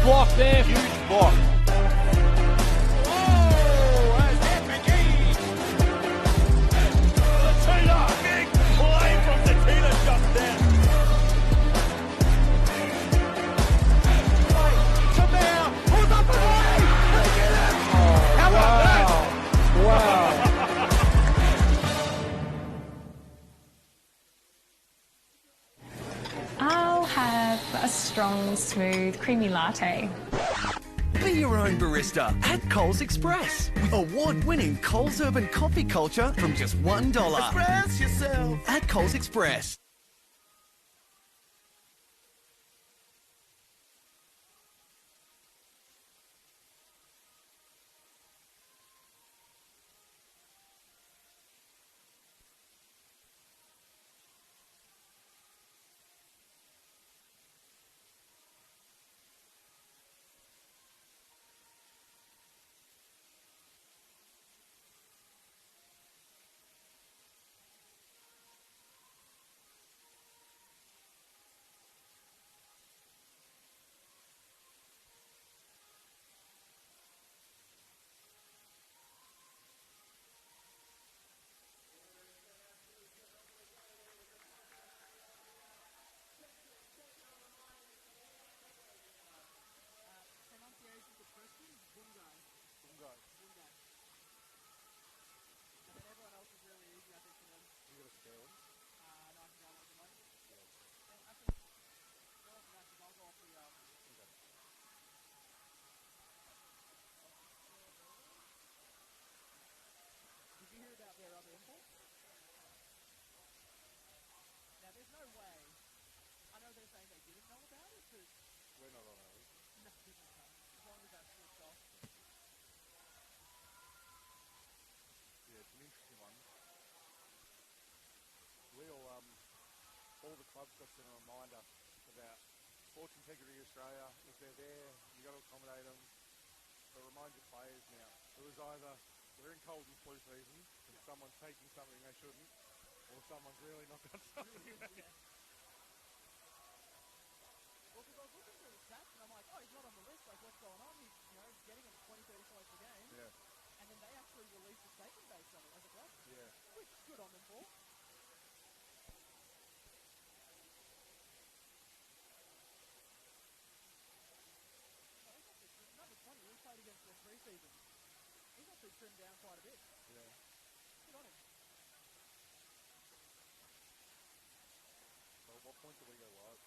Block there. Huge block. Oh, as that McGee. Taylor. Big play from the Taylor just then. Tamir. Pulls up the way. They get it. How about that? Wow. I'll have a strong, smooth, creamy latte. Be your own barista at Coles Express. Award-winning Coles Urban coffee culture from just $1. Express yourself. At Coles Express. All the clubs got sent a reminder about Sports Integrity Australia. If they're there, you've got to accommodate them. But remind your players now. It was either we're in cold and flu season and someone's taking something they shouldn't, or someone's really not done something. Well, because I was looking through the stats and I'm like, oh, he's not on the list. Like, what's going on? He's, getting him 20, 30 points a game. Yeah. And then they actually released a statement based on it as a club. Yeah. Which is good on them for. Number 20, we played against the pre-season. He's actually trimmed down quite a bit. Yeah. Good on him. So at what point do we go live?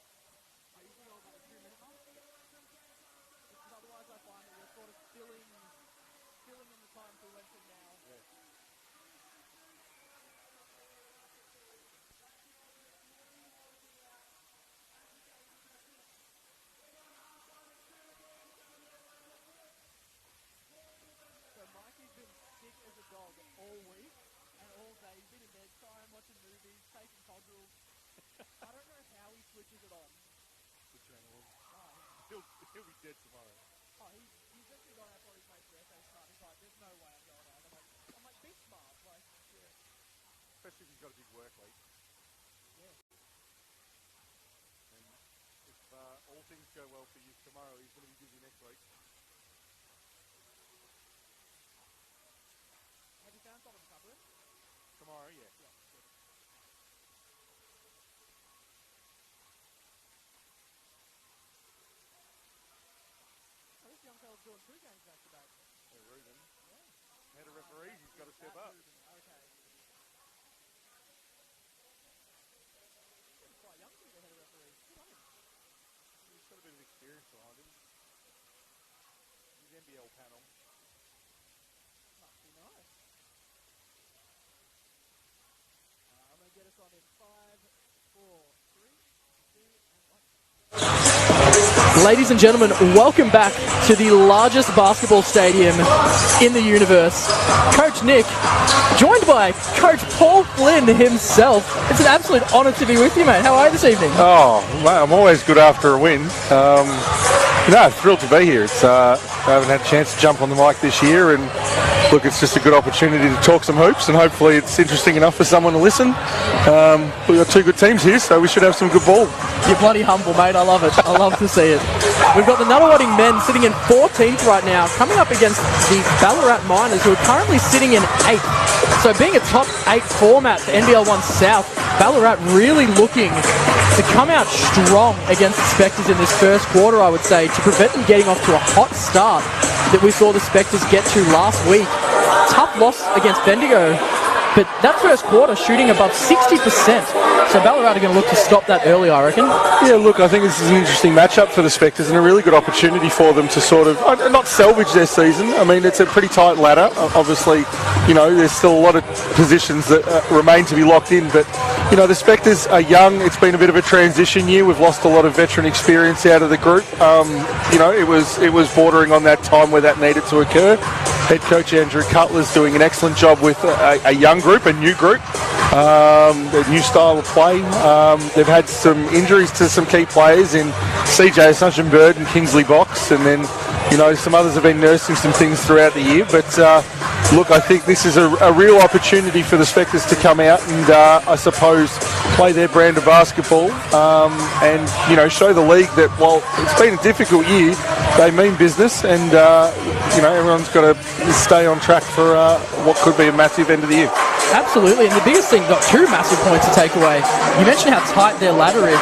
I usually go about the 2-minute mark. Because otherwise I find that we're sort of filling in the time we went from now. Yeah. So Mikey's been sick as a dog all week and all day. He's been in bed time, watching movies, taking Codrils. I don't know how he switches it on. Good channel. Oh, He'll be dead tomorrow. oh he's actually going out for his mate's birthday start. He's like, there's no way I'm going out. I'm like, be smart. Like, Yeah. Especially if he's got a big work week. yeah. And if all things go well for you tomorrow, he's going to be busy next week. Have you found someone to cover him? Tomorrow, yeah. Yeah, good. Oh, this young fella's doing 2 games back to back. Yeah, Ruben. Head of referees, he's got to step up. Okay. He's quite young to be the head of referees. Good on him. He's got a bit of experience behind him. His NBL panel. Must be nice. I'm going to get us on in 5, 4, 3, 2, and 1. Ladies and gentlemen, welcome back to the largest basketball stadium in the universe. Coach Nick, joined by Coach Paul Flynn himself. It's an absolute honour to be with you, mate. How are you this evening? Oh, mate, I'm always good after a win. Thrilled to be here. I haven't had a chance to jump on the mic this year, and look, it's just a good opportunity to talk some hoops, and hopefully it's interesting enough for someone to listen. We've got two good teams here, so we should have some good ball. You're bloody humble, mate. I love it. I love to see it. We've got the Nunawading men sitting in 14th right now, coming up against the Ballarat Miners, who are currently sitting in 8th. So being a top 8 format for NBL 1 South, Ballarat really looking to come out strong against the Spectres in this first quarter, I would say, to prevent them getting off to a hot start that we saw the Spectres get to last week. Tough loss against Bendigo, but that first quarter shooting above 60%. So Ballarat are going to look to stop that early, I reckon. Yeah, look, I think this is an interesting matchup for the Spectres and a really good opportunity for them to sort of, not salvage their season. I mean, it's a pretty tight ladder. Obviously, there's still a lot of positions that remain to be locked in, but, the Spectres are young. It's been a bit of a transition year. We've lost a lot of veteran experience out of the group. It was bordering on that time where that needed to occur. Head coach Andrew Cutler's doing an excellent job with a young group, a new group, a new style of play. They've had some injuries to some key players in CJ Assumption Bird and Kingsley Box, and then some others have been nursing some things throughout the year. But look, I think this is a real opportunity for the Spectres to come out and I suppose play their brand of basketball and show the league that while it's been a difficult year, they mean business, and everyone's got to stay on track for what could be a massive end of the year. Absolutely, and the biggest thing, got 2 massive points to take away. You mentioned how tight their ladder is.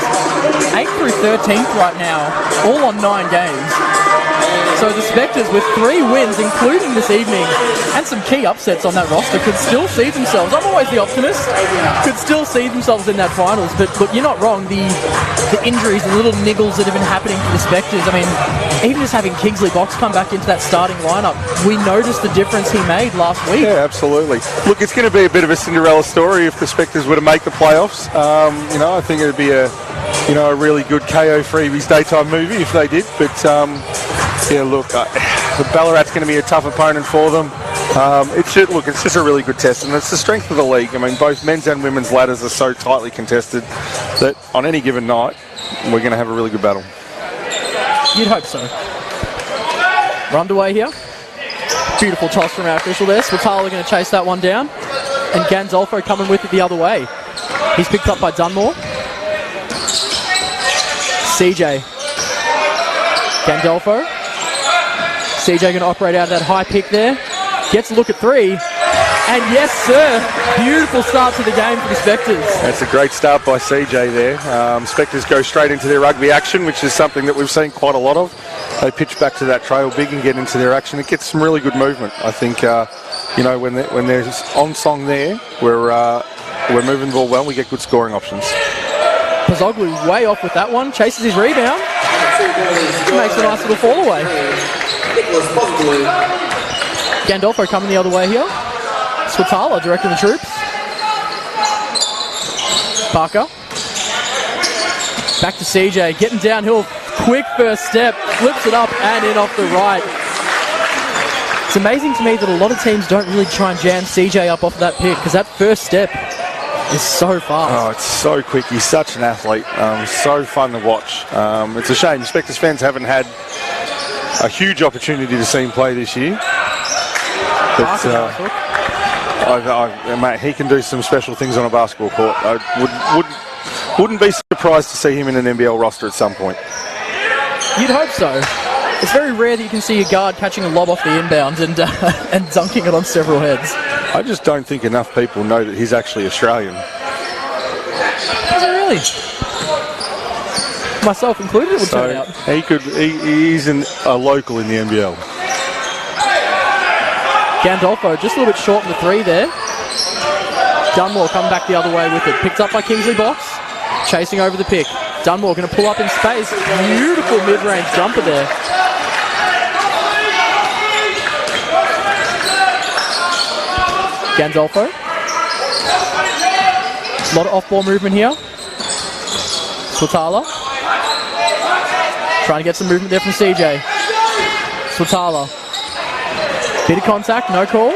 8th through 13th right now, all on 9 games. So the Spectres, with 3 wins, including this evening, and some key upsets on that roster, could still see themselves, I'm always the optimist, could still see themselves in that finals. But you're not wrong, the injuries, the little niggles that have been happening for the Spectres, I mean, even just having Kingsley Box come back into that starting lineup, we noticed the difference he made last week. Yeah, absolutely. Look, it's going to be a bit of a Cinderella story if the Spectres were to make the playoffs. I think it would be a really good KO Freebies daytime movie if they did. But Ballarat's going to be a tough opponent for them. It's just a really good test, and it's the strength of the league. I mean, both men's and women's ladders are so tightly contested that on any given night, we're going to have a really good battle. You'd hope so. We're underway here. Beautiful toss from our official there. Swatala going to chase that one down. And Gandolfo coming with it the other way. He's picked up by Dunmore. CJ. Gandolfo. CJ going to operate out of that high pick there. Gets a look at 3. And yes, sir, beautiful start to the game for the Spectres. That's a great start by CJ there. Spectres go straight into their rugby action, which is something that we've seen quite a lot of. They pitch back to that trail big and get into their action. It gets some really good movement. I think, when there's on song there, we're moving the ball well, we get good scoring options. Pozzoglu way off with that one, chases his rebound, makes a nice little fall away. Gandolfo coming the other way here. Swatala directing the troops. Barker. Back to CJ, getting downhill, quick first step, flips it up and in off the right. It's amazing to me that a lot of teams don't really try and jam CJ up off of that pick, because that first step is so fast. Oh, it's so quick. He's such an athlete. So fun to watch. It's a shame Spectres fans haven't had a huge opportunity to see him play this year. But, mate, he can do some special things on a basketball court. I wouldn't be surprised to see him in an NBL roster at some point. You'd hope so. It's very rare that you can see a guard catching a lob off the inbound and dunking it on several heads. I just don't think enough people know that he's actually Australian. Is it really? Myself included, it would turn out. He's a local in the NBL. Gandolfo just a little bit short in the 3 there. Dunmore coming back the other way with it. Picked up by Kingsley Box. Chasing over the pick. Dunmore going to pull up in space. Beautiful mid-range jumper there. Gandolfo. A lot of off-ball movement here. Swatala. Trying to get some movement there from CJ. Swatala. Bit of contact, no call.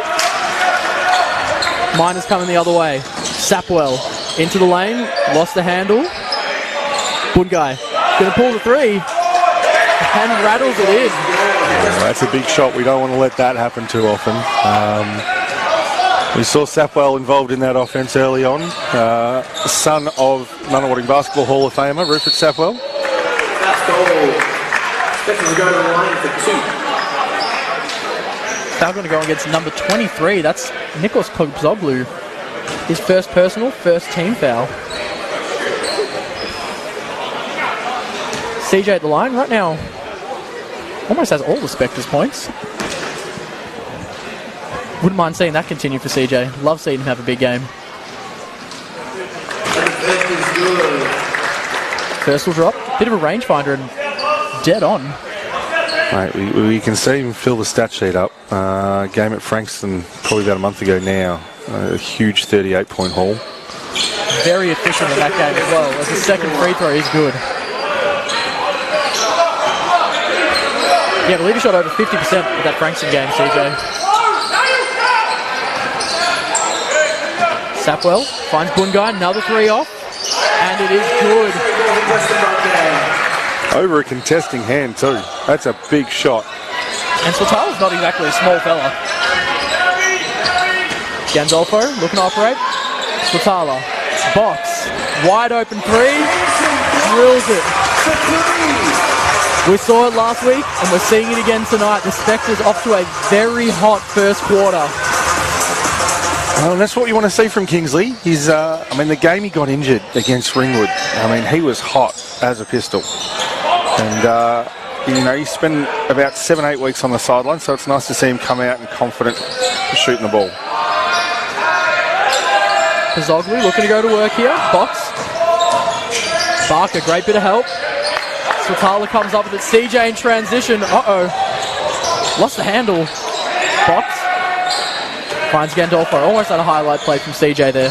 Miners coming the other way. Sapwell into the lane, lost the handle. Bungai gonna pull the three and rattles it in. That's a big shot. We don't want to let that happen too often. We saw Sapwell involved in that offense early on. Son of Nunawading Basketball Hall of Famer, Rupert Sapwell. That's goal. Expected to go to the line for 2. Foul going to go against number 23. That's Nikos Kozoglu. His first personal, first team foul. CJ at the line right now. Almost has all the Spectres points. Wouldn't mind seeing that continue for CJ. Love seeing him have a big game. First will drop. Bit of a rangefinder and dead on. Right, we can see him fill the stat sheet up. Game at Frankston probably about a month ago now. A huge 38-point haul. Very efficient in that game as well. As the second free throw is good. Yeah, the leader shot over 50% with that Frankston game, CJ. Sapwell finds Bungai, another three off, and it is good. Over a contesting hand too. That's a big shot. And Swatala's not exactly a small fella. Gandolfo looking to operate. Swatala, box, wide open three, drills it. We saw it last week, and we're seeing it again tonight. The Spectres off to a very hot first quarter. Well, that's what you want to see from Kingsley. He's, the game he got injured against Ringwood, he was hot as a pistol. And, he spent about 7-8 weeks on the sideline, so it's nice to see him come out and confident shooting the ball. Kozoglu looking to go to work here. Box. Barker, great bit of help. Swatala comes up with it. CJ in transition. Lost the handle. Box. Finds Gandolfo. Almost had a highlight play from CJ there.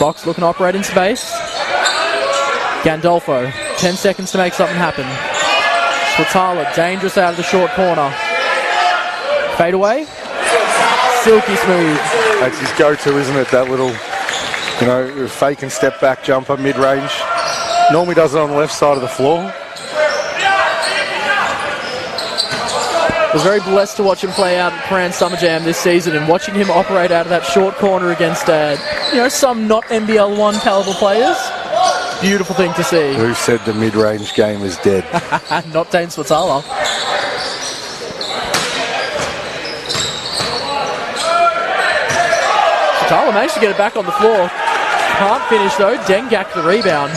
Box looking to operate in space. Gandolfo. 10 seconds to make something happen. Swatala, dangerous out of the short corner. Fade away. Silky smooth. That's his go-to, isn't it? That little, fake and step back jumper, mid-range. Normally does it on the left side of the floor. I was very blessed to watch him play out at Paran Summer Jam this season, and watching him operate out of that short corner against, some not NBL 1 caliber players. Beautiful thing to see. Who said the mid-range game is dead? Not Dane Swatala. Swatala managed to get it back on the floor. Can't finish though. Dengak the rebound.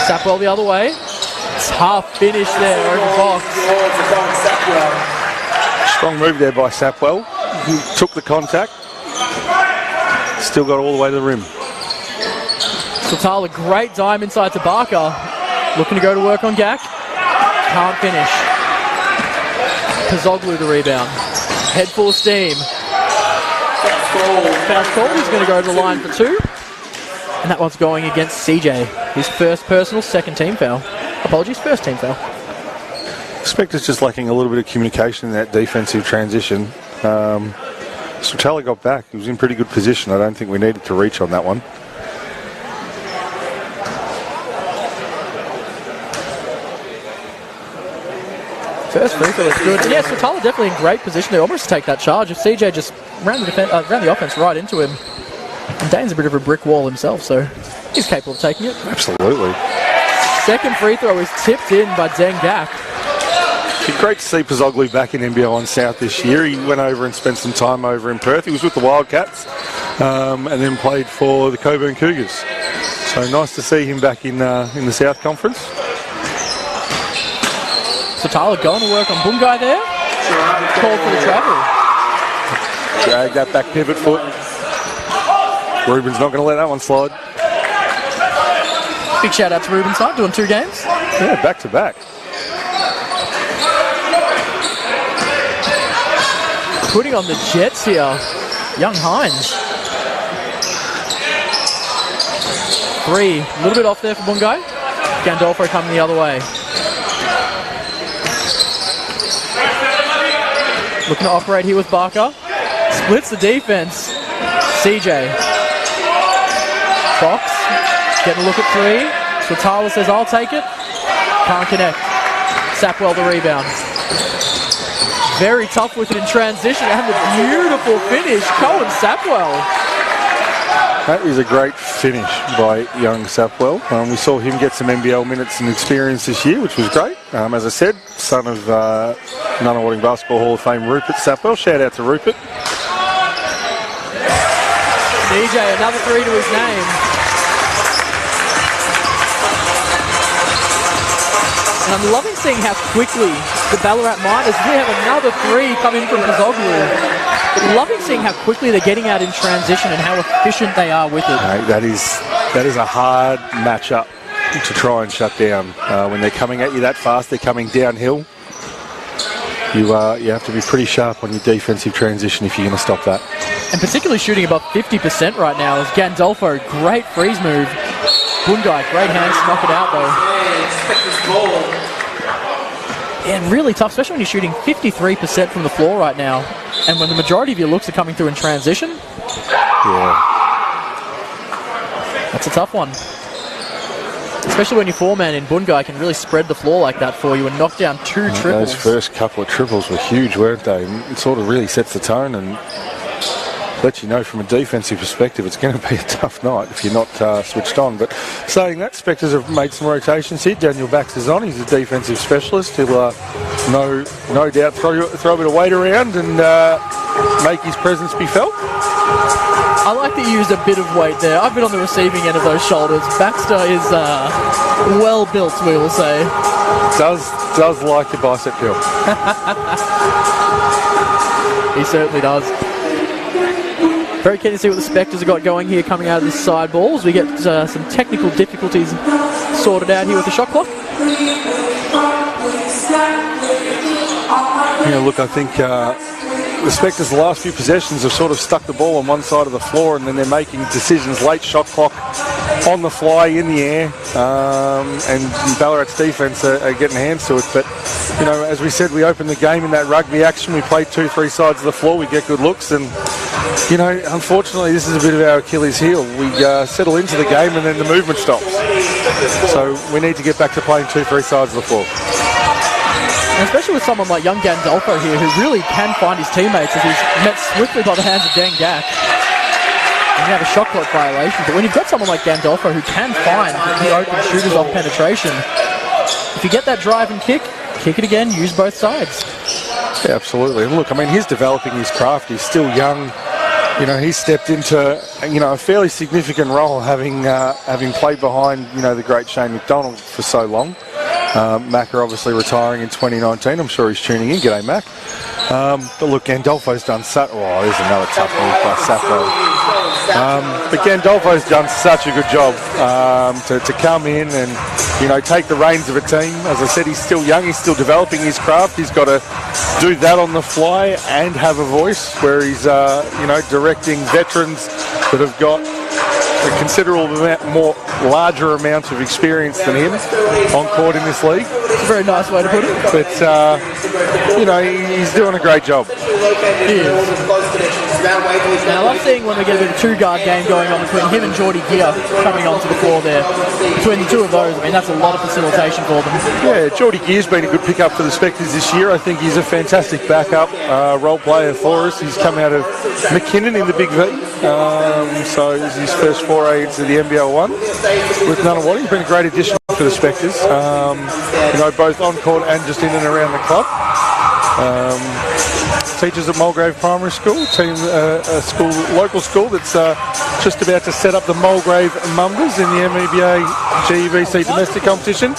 Sapwell the other way. Tough finish there over Box. Strong move there by Sapwell. He took the contact. Still got all the way to the rim. Swatala, great dime inside to Barker. Looking to go to work on Gak. Can't finish. Kozoglu the rebound. Head full of steam. Foul call. He's going to go to the line for 2. And that one's going against CJ. His first personal, second team foul. Apologies, first team foul. Spectre's just lacking a little bit of communication in that defensive transition. Swatala got back. He was in pretty good position. I don't think we needed to reach on that one. First free throw is good. And yeah, Swatala definitely in great position there, almost to take that charge. If CJ just ran the offense right into him. And Dane's a bit of a brick wall himself, so he's capable of taking it. Absolutely. Second free throw is tipped in by Dengak. It's great to see Kozoglu back in NBL 1 South this year. He went over and spent some time over in Perth. He was with the Wildcats and then played for the Coburn Cougars. So nice to see him back in the South Conference. Swatala going to work on Bungai there. Called for the travel. Drag that back pivot foot. Ruben's not going to let that one slide. Big shout out to Ruben side, doing 2 games. Yeah, back to back. Putting on the Jets here. Young Hines. 3. A little bit off there for Bungai. Gandolfo coming the other way. Looking to operate here with Barker. Splits the defense. CJ. Fox getting a look at three. Swatala says, I'll take it. Can't connect. Sapwell the rebound. Very tough with it in transition. And the beautiful finish. Cohen Sapwell. That is a great finish by young Sapwell. We saw him get some NBL minutes and experience this year, which was great. As I said, son of Nunawading Basketball Hall of Fame Rupert Sapwell. Shout out to Rupert. DJ, another three to his name. And I'm loving seeing how quickly the Ballarat Miners, we have another three coming from Kazoglu. Loving seeing how quickly they're getting out in transition and how efficient they are with it. That is a hard matchup to try and shut down. When they're coming at you that fast, they're coming downhill. You have to be pretty sharp on your defensive transition if you're going to stop that. And particularly shooting above 50% right now is Gandolfo. Great freeze move. Bungai, great hands to knock it out though. And really tough, especially when you're shooting 53% from the floor right now. And when the majority of your looks are coming through in transition. Yeah. That's a tough one. Especially when your four-man in Bungai can really spread the floor like that for you and knock down two triples. Those first couple of triples were huge, weren't they? It sort of really sets the tone and lets you know from a defensive perspective it's going to be a tough night if you're not switched on. But saying that, Spectres have made some rotations here. Daniel Baxter's on. He's a defensive specialist. He'll no doubt throw a bit of weight around and make his presence be felt. I like that you used a bit of weight there. I've been on the receiving end of those shoulders. Baxter is well built, we will say. Does like the bicep curl. He certainly does. Very keen to see what the Spectres have got going here coming out of this side ball as we get some technical difficulties sorted out here with the shot clock. Yeah, look, I think the Spectres the last few possessions have sort of stuck the ball on one side of the floor and then they're making decisions late, shot clock on the fly, in the air, and Ballarat's defence are getting hands to it. But, you know, as we said, we opened the game in that rugby action. We played 2-3 sides of the floor. We get good looks and, you know, unfortunately this is a bit of our Achilles heel. We settle into the game and then the movement stops. So we need to get back to playing 2-3 sides of the floor. And especially with someone like young Gandolfo here who really can find his teammates as he's met swiftly by the hands of Dan Gack. And you have a shot clock violation, but when you've got someone like Gandolfo who can find the open shooters off penetration, if you get that drive and kick it again, use both sides. Yeah, absolutely. And look, I mean, he's developing his craft. He's still young. You know, he's stepped into, you know, a fairly significant role having played behind, you know, the great Shane McDonald for so long. Macker obviously retiring in 2019. I'm sure he's tuning in. G'day, Mac. But look, Gandolfo's done such... Oh, there's another tough move by Sappo. But Gandolfo's done such a good job to come in and, you know, take the reins of a team. As I said, he's still young. He's still developing his craft. He's got to do that on the fly and have a voice where he's, you know, directing veterans that have got a considerable more larger amount of experience than him on court in this league. It's a very nice way to put it. But, you know, he's doing a great job. He is. And I love seeing when we get a bit of a two-guard game going on between him and Geordie Gear coming onto the floor there. Between the two of those, I mean, that's a lot of facilitation for them. Yeah, Geordie Gear's been a good pickup for the Spectres this year. I think he's a fantastic backup role player for us. He's come out of McKinnon in the Big V. So this is his first foray into the NBL 1 with Nunawading. He's been a great addition for the Spectres, you know, both on court and just in and around the club. Teaches at Mulgrave Primary School, a local school that's just about to set up the Mulgrave Mumbas in the MEBA GEVC domestic competition.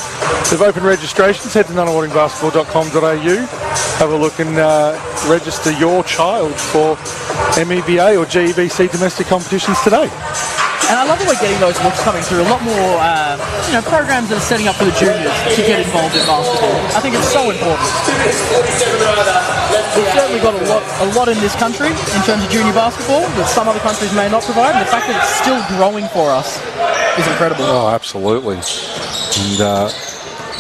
They've opened registrations. Head to nunawadingbasketball.com.au. Have a look and register your child for MEBA or GEVC domestic competitions today. And I love that we're getting those looks coming through. A lot more, you know, programs that are setting up for the juniors to get involved in basketball. I think it's so important. We've certainly got a lot in this country in terms of junior basketball that some other countries may not provide. And the fact that it's still growing for us is incredible. Oh, absolutely. And,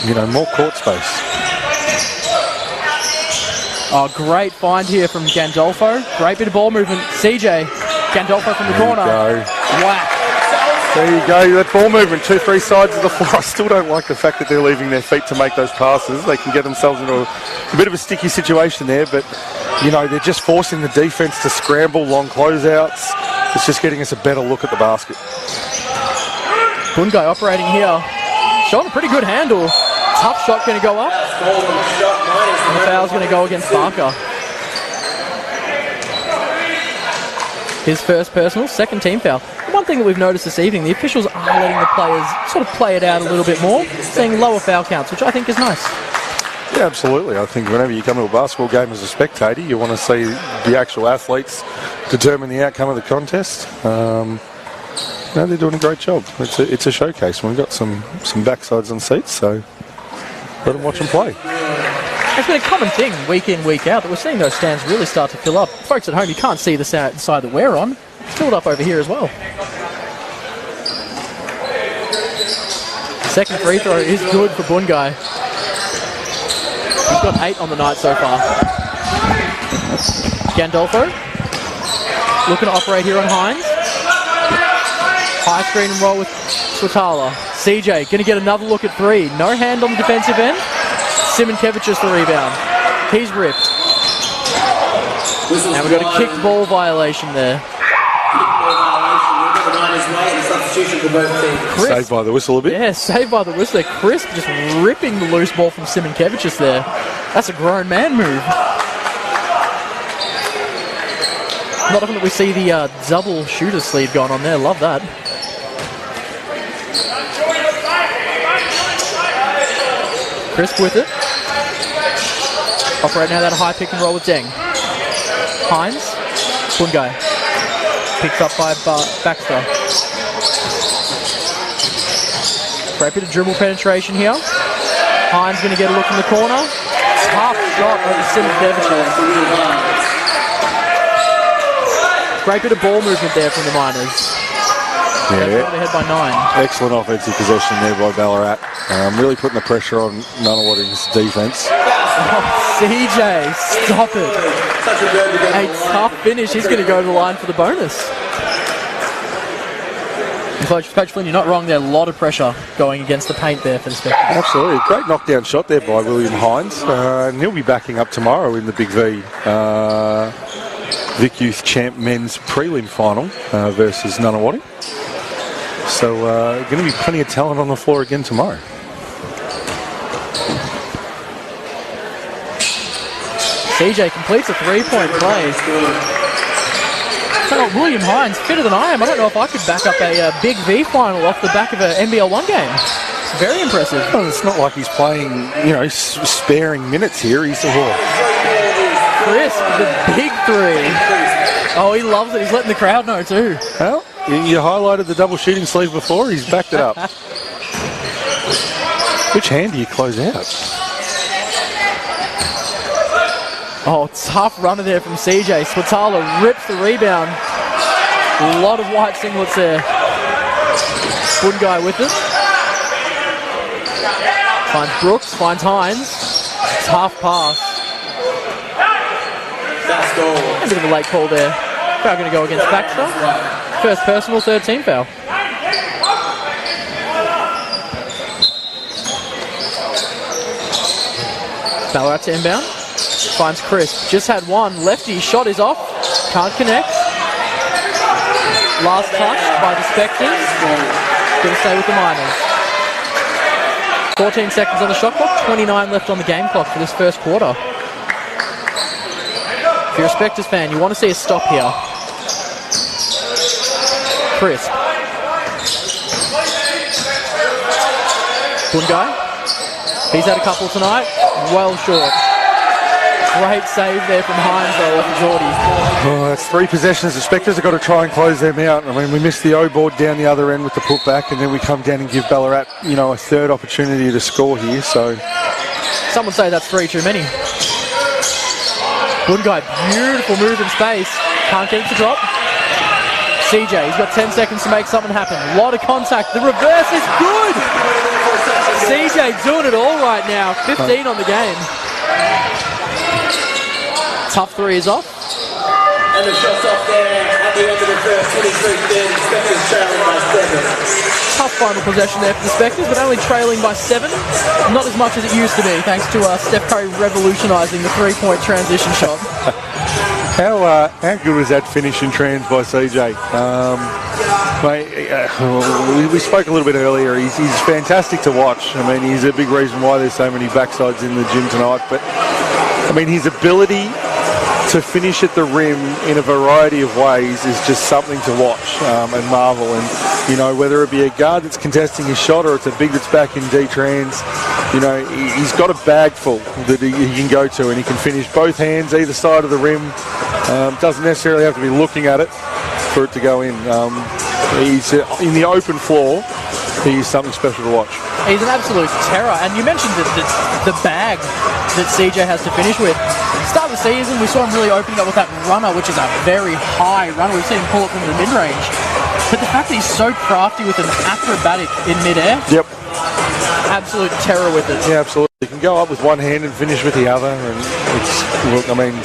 you know, more court space. Oh, great find here from Gandolfo. Great bit of ball movement. CJ, Gandolfo from the corner. Whack. There you go, that ball movement, 2-3 sides of the floor. I still don't like the fact that they're leaving their feet to make those passes. They can get themselves into a bit of a sticky situation there, but, you know, they're just forcing the defence to scramble long closeouts. It's just getting us a better look at the basket. Bungai operating here. Shot a pretty good handle. Tough shot going to go up. And the foul's going to go against Barker. His first personal, second team foul. One thing that we've noticed this evening, the officials are letting the players sort of play it out a little bit more, seeing lower foul counts, which I think is nice. Yeah, absolutely. I think whenever you come to a basketball game as a spectator, you want to see the actual athletes determine the outcome of the contest. No, they're doing a great job. It's a showcase. We've got some backsides on seats, so let them watch them play. It's been a common thing week in, week out that we're seeing those stands really start to fill up. Folks at home, you can't see the side that we're on. It's filled up over here as well. Second free throw is good for Bungai. He's got 8 on the night so far. Gandolfo looking to operate here on Hines. High screen and roll with Swatala. CJ going to get another look at 3. No hand on the defensive end. Simonkevich's the rebound. He's ripped. And we've got a kicked ball violation there. Crisp. Saved by the whistle a bit. Yeah, saved by the whistle. Crisp just ripping the loose ball from Simonkevich's there. That's a grown man move. Not often that we see the double shooter sleeve going on there. Love that. Crisp with it. Operating now that high pick and roll with Deng. Hines. Bungai. Picked up by Baxter. Great bit of dribble penetration here. Hines going to get a look in the corner. Tough shot over Simonkevic. Great bit of ball movement there from the Miners. Yeah. Ahead by 9. Excellent offensive possession there by Ballarat. Really putting the pressure on Nunawading's defence. Oh, CJ, stop it. A tough finish. He's going to go to the line for the bonus. Coach Flynn, you're not wrong there. A lot of pressure going against the paint there for the Spectres. Absolutely. Great knockdown shot there by William Hines. And he'll be backing up tomorrow in the Big V Vic Youth Champ Men's Prelim Final versus Nunawading. So going to be plenty of talent on the floor again tomorrow. CJ completes a 3-point play. So William Hines, fitter than I am. I don't know if I could back up a Big V final off the back of an NBL 1 game. Very impressive. Well, it's not like he's playing, sparing minutes here. He's Crisp, the big 3. Oh, he loves it. He's letting the crowd know too. Well, you highlighted the double shooting sleeve before. He's backed it up. Which hand do you close out? Oh, tough runner there from CJ. Swatala rips the rebound. A lot of white singlets there. Bungai with it. Finds Brooks, finds Hines. Tough pass. A bit of a late call there. Foul going to go against Baxter. First personal, third team foul. Ballarat to inbound. Finds Crisp. Just had one. Lefty shot is off. Can't connect. Last touch by the Spectres. Going to stay with the Miners. 14 seconds on the shot clock. 29 left on the game clock for this first quarter. If you're a Spectres fan, you want to see a stop here. Crisp. Bungai. He's had a couple tonight. Well short. Great save there from Hines though off Geordie. Oh, that's 3 possessions. The Spectres have got to try and close them out. I mean, we missed the O-board down the other end with the putback, and then we come down and give Ballarat, a third opportunity to score here. So, some would say that's 3 too many. Bungai, beautiful move in space. Can't get it to drop. CJ, he's got 10 seconds to make something happen. A lot of contact. The reverse is good. CJ doing it all right now. 15 on the game. Tough three is off. And the shot's off there at the end of the first 23-30. Spectres trailing by 7. Tough final possession there for the Spectres, but only trailing by 7. Not as much as it used to be, thanks to Steph Curry revolutionising the three-point transition shot. How good was that finish in trans by CJ? We spoke a little bit earlier. He's fantastic to watch. I mean, he's a big reason why there's so many backsides in the gym tonight. But, I mean, his ability to finish at the rim in a variety of ways is just something to watch and marvel. And, you know, whether it be a guard that's contesting his shot or it's a big that's back in D-trans, you know, he's got a bag full that he can go to, and he can finish both hands either side of the rim. Doesn't necessarily have to be looking at it for it to go in. He's in the open floor. He's something special to watch. He's an absolute terror. And you mentioned the bag that CJ has to finish with. Start of the season, we saw him really opening up with that runner, which is a very high runner. We've seen him pull it from the mid-range. But the fact that he's so crafty with an acrobatic in mid-air. Yep. Absolute terror with it. Yeah, absolutely. He can go up with one hand and finish with the other. And it's, look, I mean,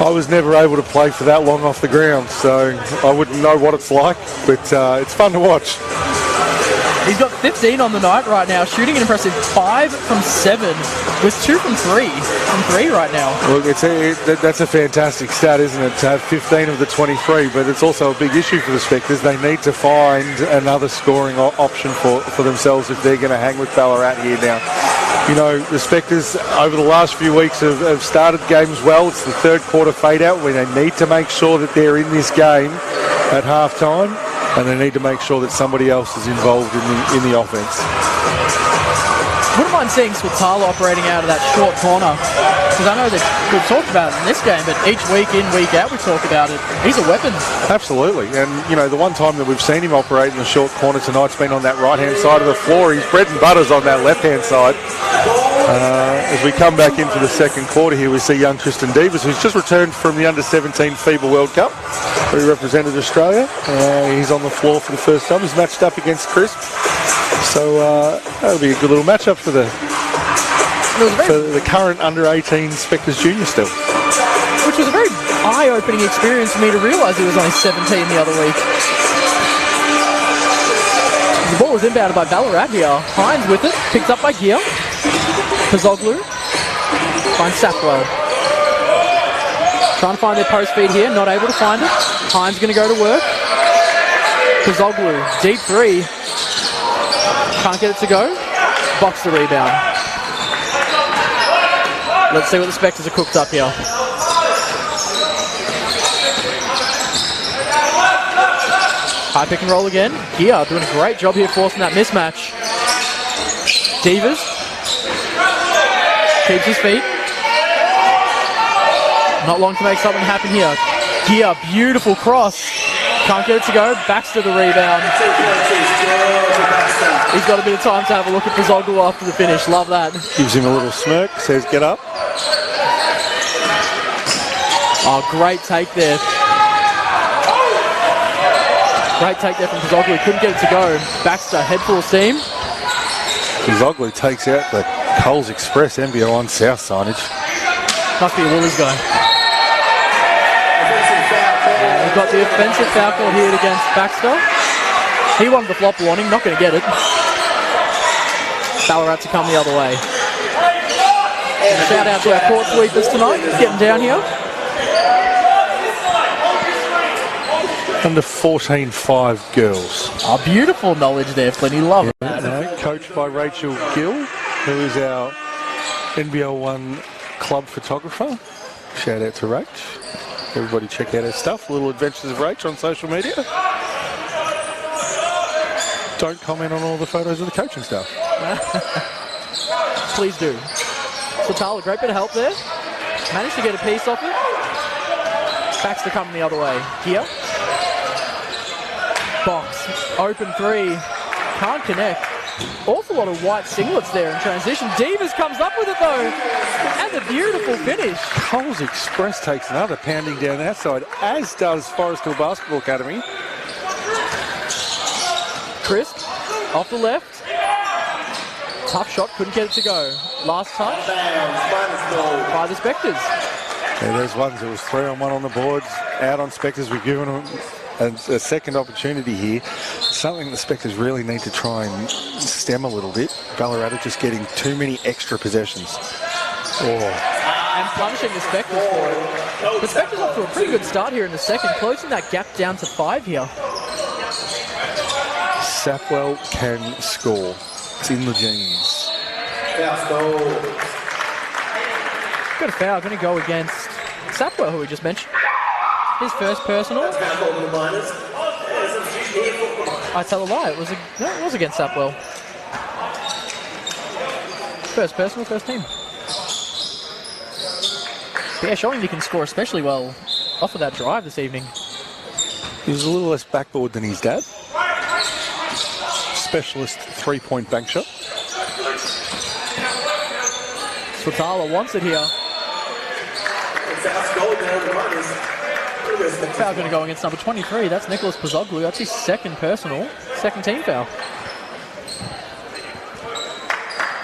I was never able to play for that long off the ground, so I wouldn't know what it's like, but it's fun to watch. He's got 15 on the night right now, shooting an impressive 5 from 7, with 2 from 3 right now. Look, that's a fantastic stat, isn't it, to have 15 of the 23, but it's also a big issue for the Spectres. They need to find another scoring option for themselves if they're going to hang with Ballarat here now. You know, the Spectres over the last few weeks have started games well. It's the third quarter fade out where they need to make sure that they're in this game at half time, and they need to make sure that somebody else is involved in the offense. Wouldn't mind seeing Swatala operating out of that short corner, because I know that we've talked about it in this game, but each week in, week out we talk about it. He's a weapon. Absolutely. And, you know, the one time that we've seen him operate in the short corner tonight's been on that right-hand side of the floor. His bread and butter's on that left-hand side. As we come back into the second quarter here, we see young Tristan Davis, who's just returned from the Under-17 FIBA World Cup, where he represented Australia. He's on the floor for the first time. He's matched up against Crisp. So that'll be a good little matchup for the current Under-18 Spectres Junior still. Which was a very eye-opening experience for me to realise he was only 17 the other week. The ball was inbounded by Ballarat here. Hines with it, picked up by Gia. Pazoglu finds Sappwell. Trying to find their post feed here, not able to find it. Hines going to go to work. Pazoglu, deep three. Can't get it to go. Box the rebound. Let's see what the Spectres are cooked up here. High pick and roll again. Gia doing a great job here forcing that mismatch. Divas keeps his feet. Not long to make something happen here. Gia, beautiful cross. Can't get it to go. Baxter the rebound. He's got a bit of time to have a look at Pazoglu after the finish. Love that. Gives him a little smirk, says get up. Oh, great take there. Great take there from Pazoglu. Couldn't get it to go. Baxter, head full of steam. Pazoglu takes out the Coles Express NBO on South signage. Must be a Woolies guy. We've got the offensive foul call here against Baxter. He wanted the flop warning, not going to get it. Ballarat to come the other way. Shout out to our court sweepers tonight, getting down here. Under 14-5 girls. Oh, beautiful knowledge there, Flinny. Love it. Coached by Rachel Gill, who is our NBL 1 club photographer. Shout out to Rach. Everybody check out her stuff. Little Adventures of Rach on social media. Don't comment on all the photos of the coaching staff. Please do. Swatala, great bit of help there. Managed to get a piece off it. Baxter coming the other way. Here. Box. Open three. Can't connect. Awful lot of white singlets there in transition. Divas comes up with it though. And a beautiful finish. Coles Express takes another pounding down that side, as does Forest Hill Basketball Academy. Crisp. Off the left. Tough shot. Couldn't get it to go. Last touch by the Spectres. Yeah, there's ones. It was 3-on-1 on the boards. Out on Spectres. We've given them a second opportunity here. Something the Spectres really need to try and stem a little bit. Ballarat are just getting too many extra possessions. And punishing the Spectres for it. The Spectres off to a pretty good start here in the second, closing that gap down to 5 here. Sapwell can score. It's in the genes. Got a foul, going to go against Sapwell, who we just mentioned. His first personal. I tell a lie, it was against Sapwell. First personal, first team. But yeah, showing he can score especially well off of that drive this evening. He was a little less backboard than his dad. Specialist three-point bank shot. Swatala wants it here. Foul going to go against number 23. That's Nicholas Pozoglu. That's his second personal, second team foul.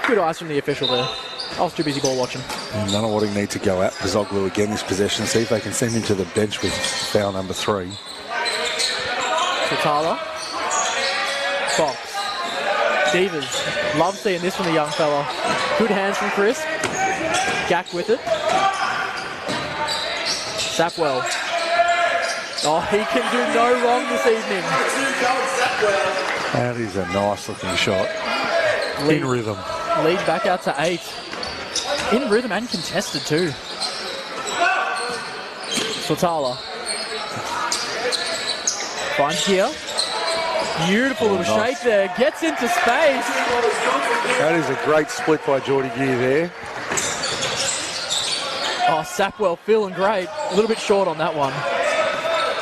Good eyes from the official there. I was too busy ball watching. Nunawading need to go at Pozoglu again this possession, see if they can send him to the bench with foul number 3. Swatala. Fox. Devers. Love seeing this from the young fella. Good hands from Chris. Gack with it. Sapwell. Oh, he can do no wrong this evening. That is a nice looking shot. In rhythm. Lead back out to 8. In rhythm and contested too. Swatala. Finds here. Beautiful little shake there. Gets into space. That is a great split by Geordie Gear there. Oh, Sapwell feeling great. A little bit short on that one.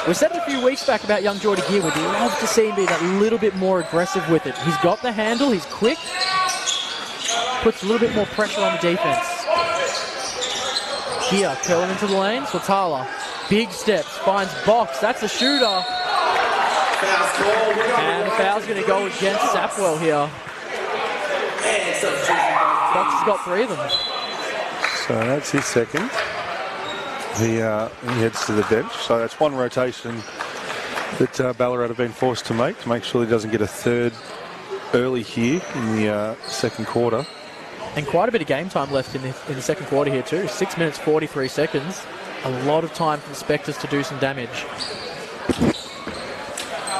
We said it a few weeks back about young Geordie Gear. We'd love to see him be that little bit more aggressive with it. He's got the handle. He's quick. Puts a little bit more pressure on the defense. Here, curling into the lane. Swatala. Big steps. Finds Box. That's a shooter. And the foul's going to go against Sapwell here. Box has got 3 of them. So that's his second. He heads to the bench. So that's one rotation that Ballarat have been forced to make sure he doesn't get a third early here in the second quarter. And quite a bit of game time left in the second quarter here too. 6 minutes 43 seconds. A lot of time for the Spectres to do some damage.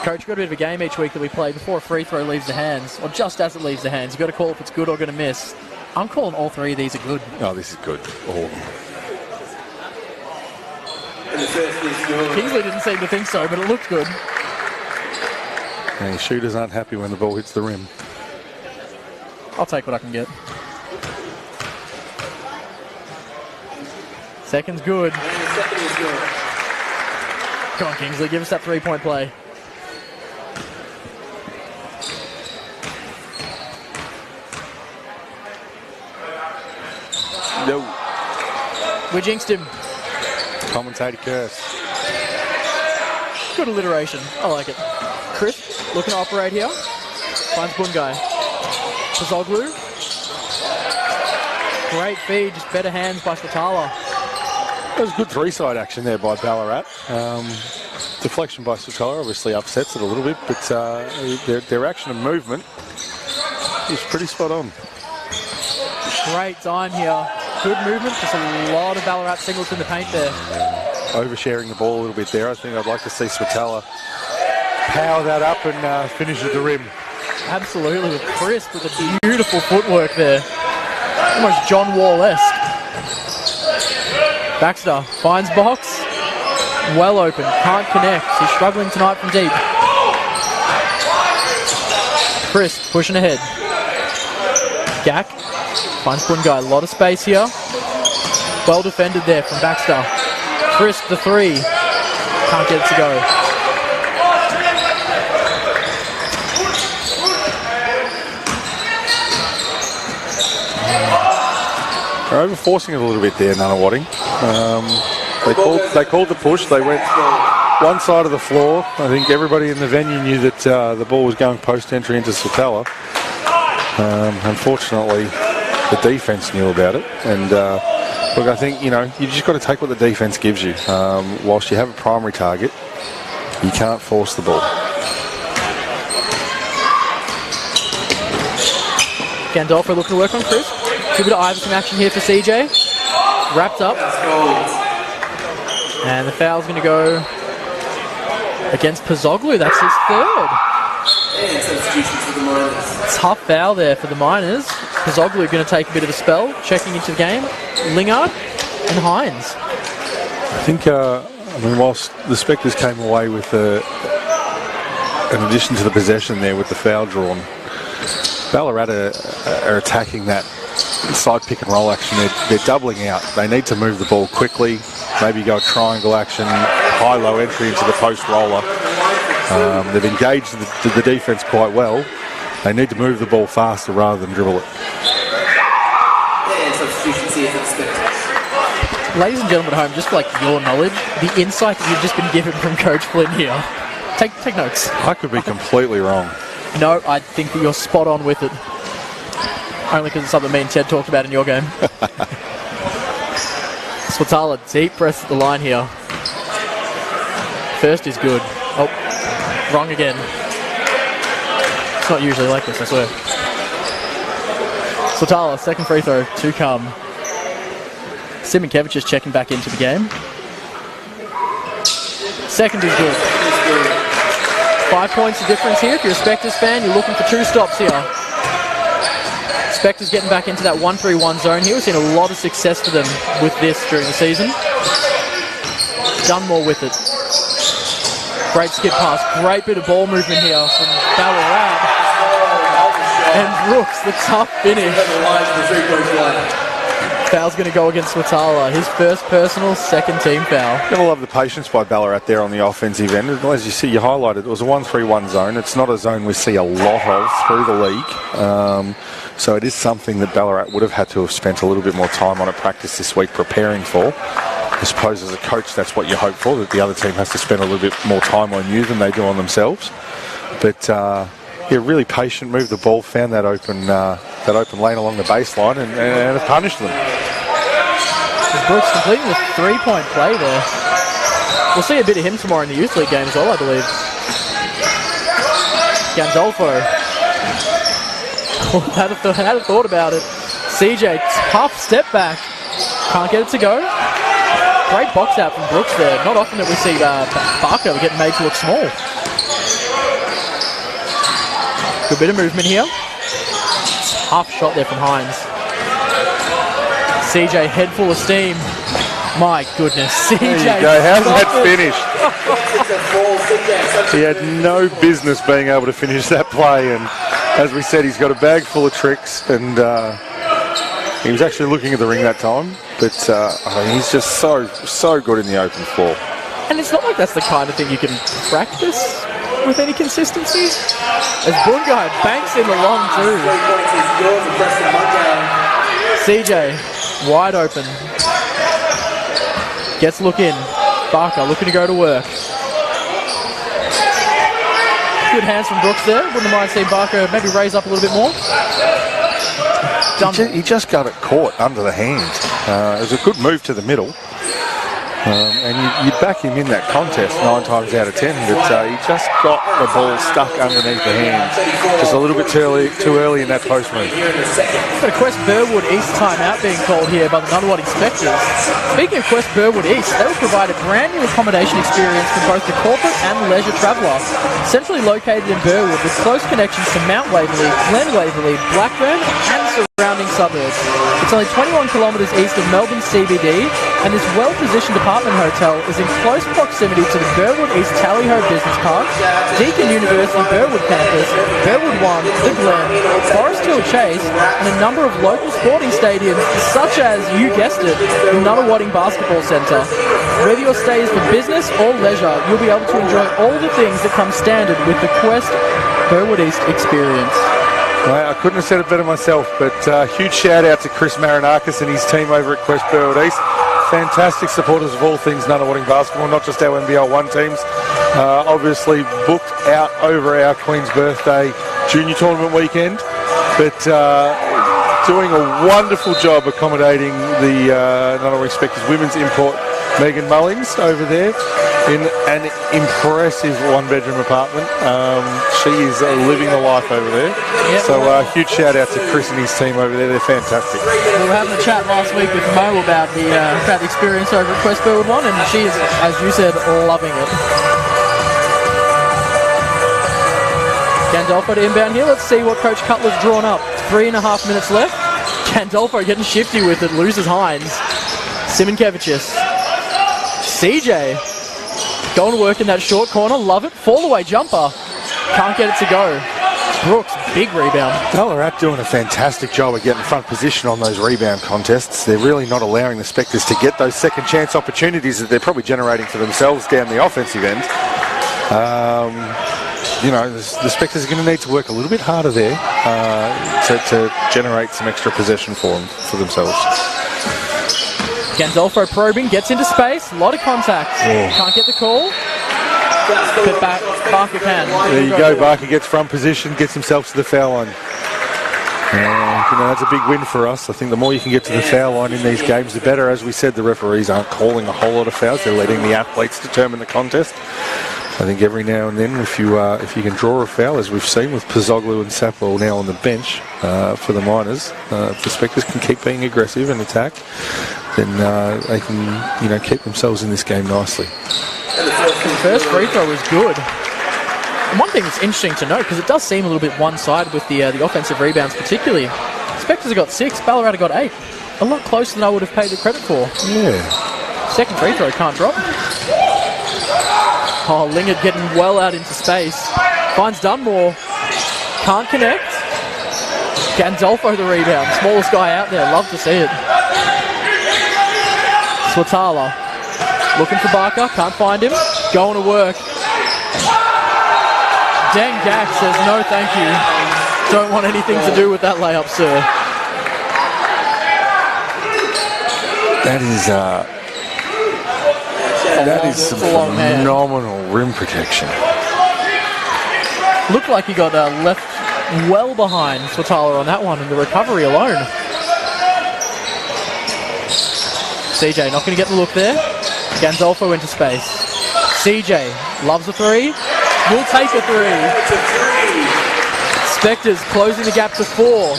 Coach, we've got a bit of a game each week that we play before a free throw leaves the hands, or just as it leaves the hands. You've got to call if it's good or going to miss. I'm calling all 3 of these are good. Oh, this is good. All of them. Kingsley didn't seem to think so, but it looked good. And shooters aren't happy when the ball hits the rim. I'll take what I can get. Second's good. Come on, Kingsley, give us that 3-point play. No. We jinxed him. Commentator curse. Good alliteration. I like it. Chris, looking to operate here. Finds Bungai. Pozoglu. Great feed, just better hands by Swatala. That was good 3-side action there by Ballarat. Deflection by Swatala obviously upsets it a little bit, but their action and movement is pretty spot on. Great time here. Good movement, just a lot of Ballarat singles in the paint there. Oversharing the ball a little bit there. I think I'd like to see Swatala power that up and finish at the rim. Absolutely, with Chris with a beautiful footwork there. Almost John Wall-esque. Baxter finds Box. Well open, can't connect. He's struggling tonight from deep. Chris pushing ahead. Gack finds Bungai. A lot of space here. Well defended there from Baxter. Chris the 3. Can't get it to go. They're over-forcing it a little bit there, Nunawading. They called the push. They went one side of the floor. I think everybody in the venue knew that the ball was going post-entry into Swatala. Unfortunately, the defence knew about it. And Look, I think, you just got to take what the defence gives you. Whilst you have a primary target, you can't force the ball. Gandolfo looking to work on Chris. Give it to Iverson action here for CJ. Wrapped up. And the foul's going to go against Pozzoglu. That's his third. And substitution for the Miners. Tough foul there for the Miners. Pozzoglu going to take a bit of a spell. Checking into the game. Lingard and Hines. I think, whilst the Spectres came away with an addition to the possession there with the foul drawn, Ballarat are attacking that side pick and roll action. They're doubling out. They need to move the ball quickly, maybe go a triangle action, high-low entry into the post roller. They've engaged the defence quite well. They need to move the ball faster rather than dribble it. And substitutions here for the Spectres. Ladies and gentlemen at home, just for your knowledge, the insight that you've just been given from Coach Flynn here. Take notes. I could be completely wrong. No, I think that you're spot on with it. Only because it's something me and Ted talked about in your game. Swatala, deep press at the line here. First is good. Oh, wrong again. It's not usually like this, I swear. Swatala, second free throw to come. Simonkevich is checking back into the game. Second is good. 5 points of difference here. If you're a Spectres fan, you're looking for 2 stops here. Spectres getting back into that 1-3-1 zone here. We've seen a lot of success for them with this during the season. Done more with it. Great skip pass. Great bit of ball movement here from Ballarat. And Brooks, the tough finish. Foul's going to go against Swatala. His first personal, second team foul. Gotta love the patience by Ballarat there on the offensive end. As you see, you highlighted, it was a 1-3-1 zone. It's not a zone we see a lot of through the league. So it is something that Ballarat would have had to have spent a little bit more time on at practice this week preparing for. I suppose as a coach, that's what you hope for, that the other team has to spend a little bit more time on you than they do on themselves. But really patient, moved the ball, found that open lane along the baseline and have punished them. Brooks completing the 3-point play there. We'll see a bit of him tomorrow in the Youth League game as well, I believe. Gandolfo. Had a thought about it. CJ, tough step back. Can't get it to go. Great box out from Brooks there. Not often that we see Barker getting made to look small. Good bit of movement here. Tough shot there from Hines. CJ, head full of steam. My goodness, CJ. There you go. How's that finished? He had no business being able to finish that play, and as we said, he's got a bag full of tricks, and he was actually looking at the ring that time, but he's just so good in the open floor. And it's not like that's the kind of thing you can practice with any consistency. As Bungai banks in the long two. CJ, wide open. Gets a look in. Barker looking to go to work. Good hands from Brooks there. Wouldn't mind seeing Barker maybe raise up a little bit more. He just got it caught under the hand. It was a good move to the middle. And you'd back him in that contest 9 times out of 10, but he just got the ball stuck underneath the hands just a little bit too early in that post move. Got a Quest Burwood East timeout being called here by the Nunawading Spectres. Speaking of Quest Burwood East, they will provide a brand new accommodation experience for both the corporate and leisure traveller. Centrally located in Burwood with close connections to Mount Waverley, Glen Waverley, Blackburn and surrounding suburbs. It's only 21 kilometres east of Melbourne CBD, and this well-positioned apartment hotel is in close proximity to the Burwood East Tally-Ho Business Park, Deakin University Burwood Campus, Burwood One, The Glen, Forest Hill Chase, and a number of local sporting stadiums such as, you guessed it, the Nunawading Basketball Centre. Whether your stay is for business or leisure, you'll be able to enjoy all the things that come standard with the Quest Burwood East experience. Well, I couldn't have said it better myself, but huge shout out to Chris Marinakis and his team over at Quest Burwood East. Fantastic supporters of all things Nunawading basketball, not just our NBL 1 teams. Obviously booked out over our Queen's Birthday junior tournament weekend, but doing a wonderful job accommodating the Nunawading Spectres women's import, Megan Mullings, over there in an impressive one-bedroom apartment. She is living the life over there. Yep. So huge shout out to Chris and his team over there. They're fantastic. We were having a chat last week with Mo about the experience over at Quest Burwood 1, and she is, as you said, loving it. Gandolfo to inbound here. Let's see what Coach Cutler's drawn up. 3.5 minutes left. Gandolfo getting shifty with it. Loses Hines. Simonkevicius. CJ going to work in that short corner. Love it. Fall away jumper. Can't get it to go. Brooks, big rebound. Ballarat doing a fantastic job of getting front position on those rebound contests. They're really not allowing the Spectres to get those second chance opportunities that they're probably generating for themselves down the offensive end. You know, the Spectres are going to need to work a little bit harder there to generate some extra possession for themselves. Gandolfo probing, gets into space, a lot of contact. Oh. Can't get the call. But Barker can. There you go, Barker gets front position, gets himself to the foul line. You know, that's a big win for us. I think the more you can get to the foul line in these games, the better. As we said, the referees aren't calling a whole lot of fouls. They're letting the athletes determine the contest. I think every now and then, if you can draw a foul, as we've seen with Pizoglu and Sapwell now on the bench for the Miners, if the Spectres can keep being aggressive and attack, then they can keep themselves in this game nicely. The first free throw is good. And one thing that's interesting to note, because it does seem a little bit one-sided with the offensive rebounds particularly, Spectres have got 6, Ballarat have got 8. A lot closer than I would have paid the credit for. Yeah. Second free throw can't drop. Oh, Lingard getting well out into space. Finds Dunmore. Can't connect. Gandolfo the rebound. Smallest guy out there. Love to see it. Swatala. Looking for Barker. Can't find him. Going to work. Deng Gak says, no thank you. Don't want anything to do with that layup, sir. That is some phenomenal rim protection. Looked like he got left well behind Swatala on that one in the recovery alone. CJ not going to get the look there. Gandolfo into space. CJ loves a three. Will take a three. Spectres closing the gap to 4.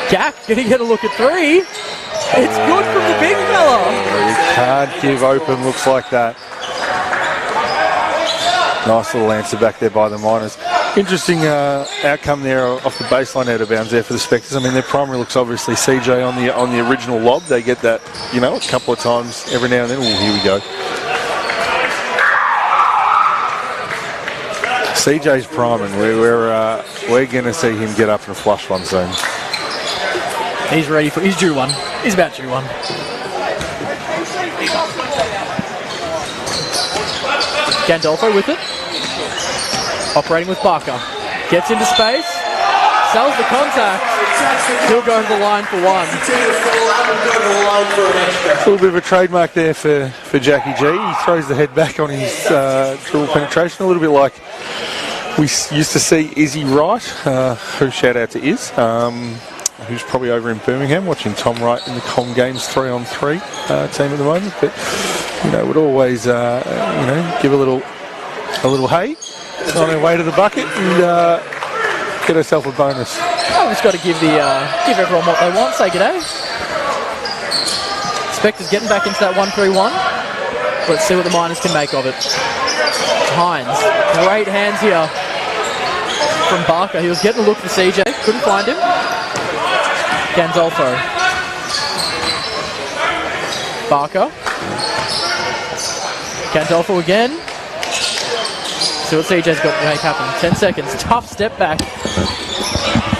Gak going to get a look at 3. It's good from the big fella. You can't give open looks like that. Nice little answer back there by the Miners. Interesting outcome there off the baseline out of bounds there for the Spectres. I mean, their primary looks obviously CJ on the original lob. They get that, a couple of times every now and then. Oh, here we go. CJ's priming. We're going to see him get up and flush one soon. He's ready for. He's due one. He's about due one. Gandolfo with it. Operating with Barker. Gets into space. Sells the contact. He'll go to the line for 1. A little bit of a trademark there for Jackie G. He throws the head back on his dribble penetration, a little bit like we used to see Izzy Wright, who shout out to Iz, who's probably over in Birmingham watching Tom Wright in the Com Games 3-on-3 team at the moment. But would always give a little hey on our way to the bucket and get herself a bonus. Oh, just got to give everyone what they want. Say g'day. Spectres getting back into that 1-3-1. Let's see what the Miners can make of it. Hines, great hands here from Barker. He was getting a look for CJ, couldn't find him. Gandolfo. Barker. Gandolfo again. See what CJ's got to make happen. 10 seconds. Tough step back.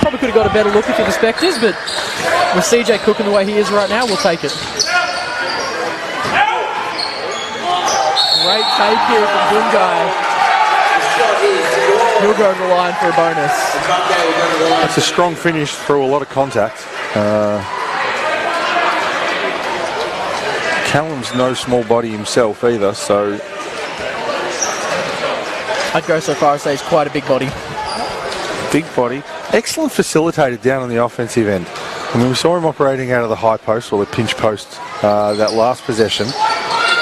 Probably could have got a better look if you're the Spectres, but with CJ cooking the way he is right now, we'll take it. Great take here from Bungai. He'll go to the line for a bonus. It's a strong finish through a lot of contact. Callum's no small body himself either, so I'd go so far as say he's quite a big body. Big body, excellent facilitator down on the offensive end. I mean, we saw him operating out of the high post or the pinch post that last possession.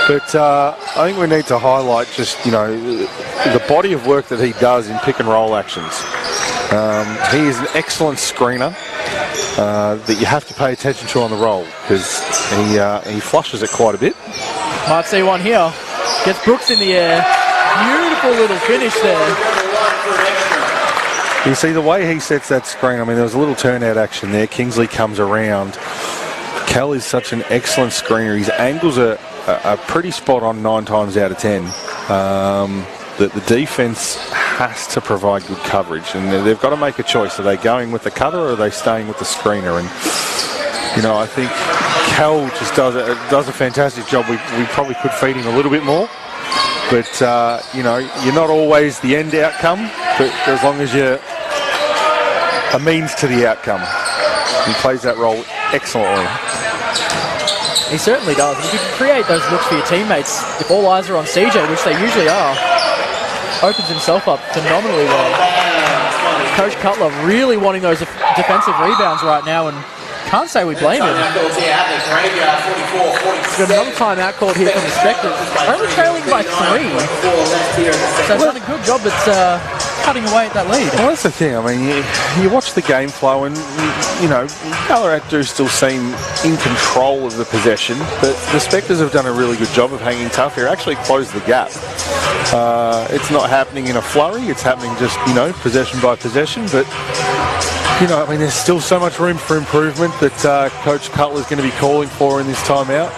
But I think we need to highlight just, the body of work that he does in pick and roll actions. He is an excellent screener that you have to pay attention to on the roll because he flushes it quite a bit. Might see one here. Gets Brooks in the air. Beautiful little finish there. You see the way he sets that screen. I mean, there was a little turnout action there. Kingsley comes around. Cal is such an excellent screener. His angles are pretty spot on 9 times out of 10. The defence has to provide good coverage, and they've got to make a choice. Are they going with the cutter or are they staying with the screener? And I think Cal just does a fantastic job. We probably could feed him a little bit more, but you're not always the end outcome. But as long as you're a means to the outcome, he plays that role excellently. He certainly does. If you can create those looks for your teammates, if all eyes are on CJ, which they usually are, opens himself up phenomenally well. Coach Cutler really wanting those defensive rebounds right now, and can't say we blame him. We've got another timeout called here from the Spectres. Only trailing by 3. So done a good job at cutting away at that lead. Well, that's the thing. I mean, you watch the game flow and, Ballarat do still seem in control of the possession, but the Spectres have done a really good job of hanging tough here, actually closed the gap. It's not happening in a flurry. It's happening just, possession by possession, but there's still so much room for improvement that Coach Cutler's going to be calling for in this timeout.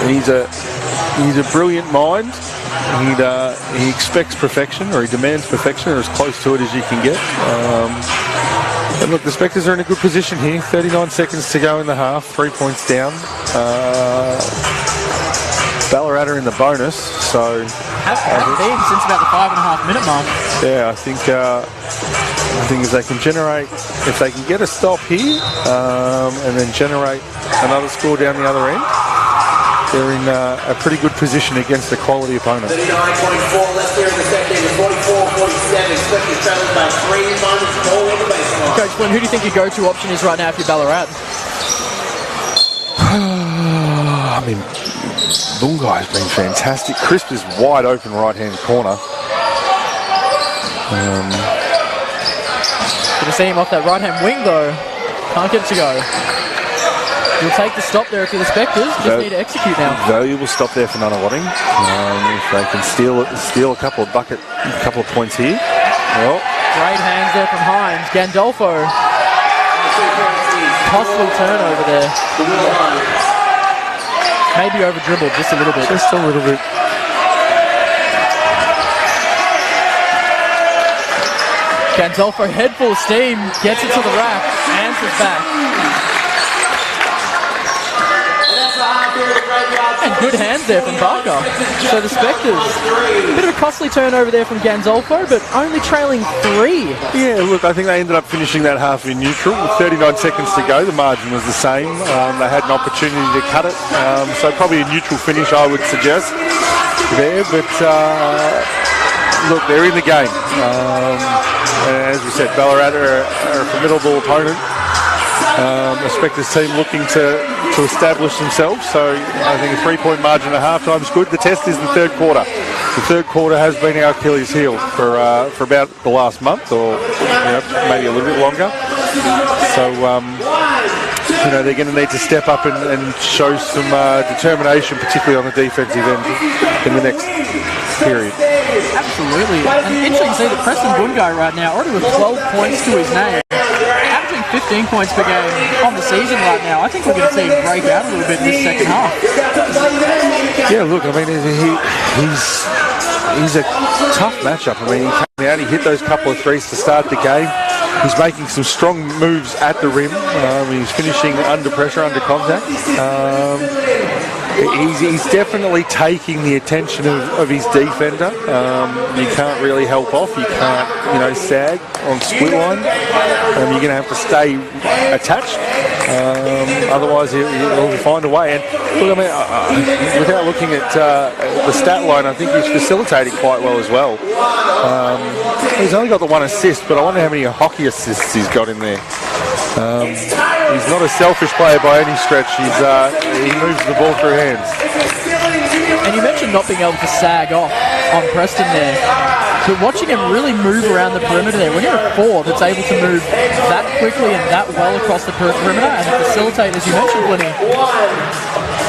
He's a brilliant mind. He expects perfection, or he demands perfection, or as close to it as you can get. And look, the Spectres are in a good position here. 39 seconds to go in the half. 3 points down. Ballarat are in the bonus, so haven't been since about the 5.5 minute mark. Yeah, I think if they can get a stop here and then generate another score down the other end, they're in a pretty good position against a quality opponent. 39.4 left here in the second, 44-47, Spectres trailing by 3 minus 4 on the baseline. Coach Flynn, who do you think your go-to option is right now if you're Ballarat? I mean, Bungai's been fantastic. Crisp is wide open right-hand corner. Going to see him off that right-hand wing, though. Can't get it to go. You'll take the stop there if you're the Spectres. Just need to execute now. Valuable stop there for Nunawading. If they can steal a couple of points here. Well, great hands there from Hines. Gandolfo. Costly turnover there. Maybe over dribbled just a little bit. Just a little bit. Gandolfo, head full of steam, gets it to the rack, answers back. And good hands there from Barker. So the Spectres, a bit of a costly turnover there from Gandolfo, but only trailing 3. Yeah, look, I think they ended up finishing that half in neutral with 39 seconds to go. The margin was the same. They had an opportunity to cut it. So probably a neutral finish, I would suggest, there. But, look, they're in the game. As we said, Ballarat are a formidable opponent. The Spectres team looking to establish themselves, so I think a 3-point margin at halftime is good. The test is the third quarter. The third quarter has been our Achilles heel for about the last month, or maybe a little bit longer. So they're going to need to step up and show some determination, particularly on the defensive end in the next period. Absolutely. And interesting to see that Preston Bungai right now already with 12 points to his name. 15 points per game on the season right now. I think we're going to see him break out a little bit in this second half. Yeah, look, I mean, he's a tough matchup. I mean, he came out, he hit those couple of threes to start the game. He's making some strong moves at the rim. He's finishing under pressure, under contact. he's definitely taking the attention of his defender. You can't really help off. You can't, sag on split line. You're going to have to stay attached. Otherwise, he'll find a way. And look, without looking at the stat line, I think he's facilitating quite well as well. He's only got the one assist, but I wonder how many hockey assists he's got in there. He's not a selfish player by any stretch. He moves the ball through hands. And you mentioned not being able to sag off on Preston there. But watching him really move around the perimeter there, when you're a forward that's able to move that quickly and that well across the perimeter and facilitate, as you mentioned, Blinny,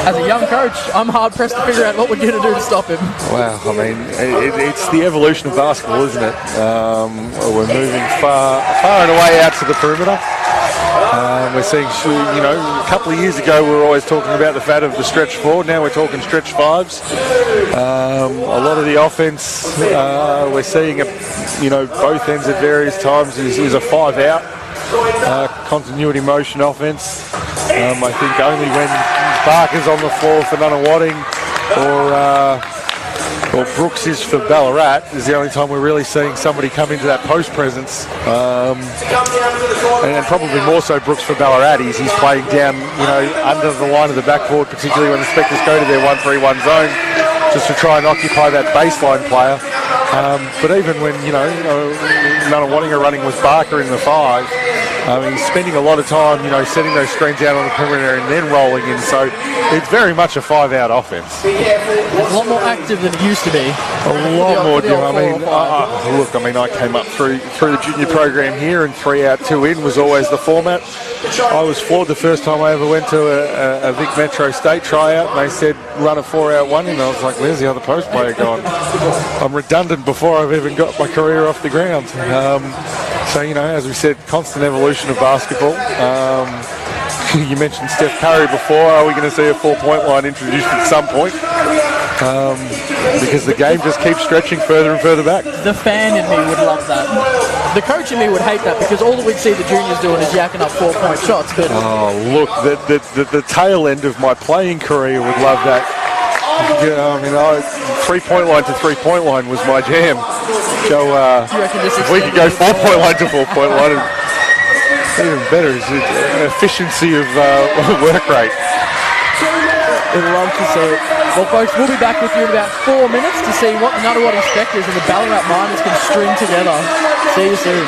as a young coach, I'm hard-pressed to figure out what we're going to do to stop him. Wow, I mean, it's the evolution of basketball, isn't it? We're moving far and away out to the perimeter. We're seeing, a couple of years ago we were always talking about the fat of the stretch four. Now we're talking stretch fives. A lot of the offense we're seeing, both ends at various times is a 5-out continuity motion offense. I think only when Barker's on the floor for Nunawading or Brooks is for Ballarat is the only time we're really seeing somebody come into that post presence. And probably more so Brooks for Ballarat. He's playing down, under the line of the backboard, particularly when the Spectres go to their 1-3-1 zone, just to try and occupy that baseline player. But even when, Nunawading are running with Barker in the 5, he's spending a lot of time, setting those screens out on the perimeter and then rolling in. So it's very much a 5-out offense. A lot more active than it used to be. A lot more. I came up through the junior program here, and 3-out, 2-in was always the format. I was floored the first time I ever went to a Vic Metro State tryout, and they said run a 4-out, 1-in. And I was like, where's the other post player gone? I'm redundant before I've even got my career off the ground. So, as we said, constant evolution of basketball. You mentioned Steph Curry before. Are we going to see a 4-point line introduced at some point? Because the game just keeps stretching further and further back. The fan in me would love that. The coach in me would hate that, because all that we'd see the juniors doing is jacking up 4-point shots. But look, the tail end of my playing career would love that. 3-point line to 3-point line was my jam. So if we could go 4-point line to 4-point line, even better is the efficiency of work rate. We'd love to see it. Well, folks, we'll be back with you in about 4 minutes to see what the Nunawading Spectres and the Ballarat Miners can string together. See you soon.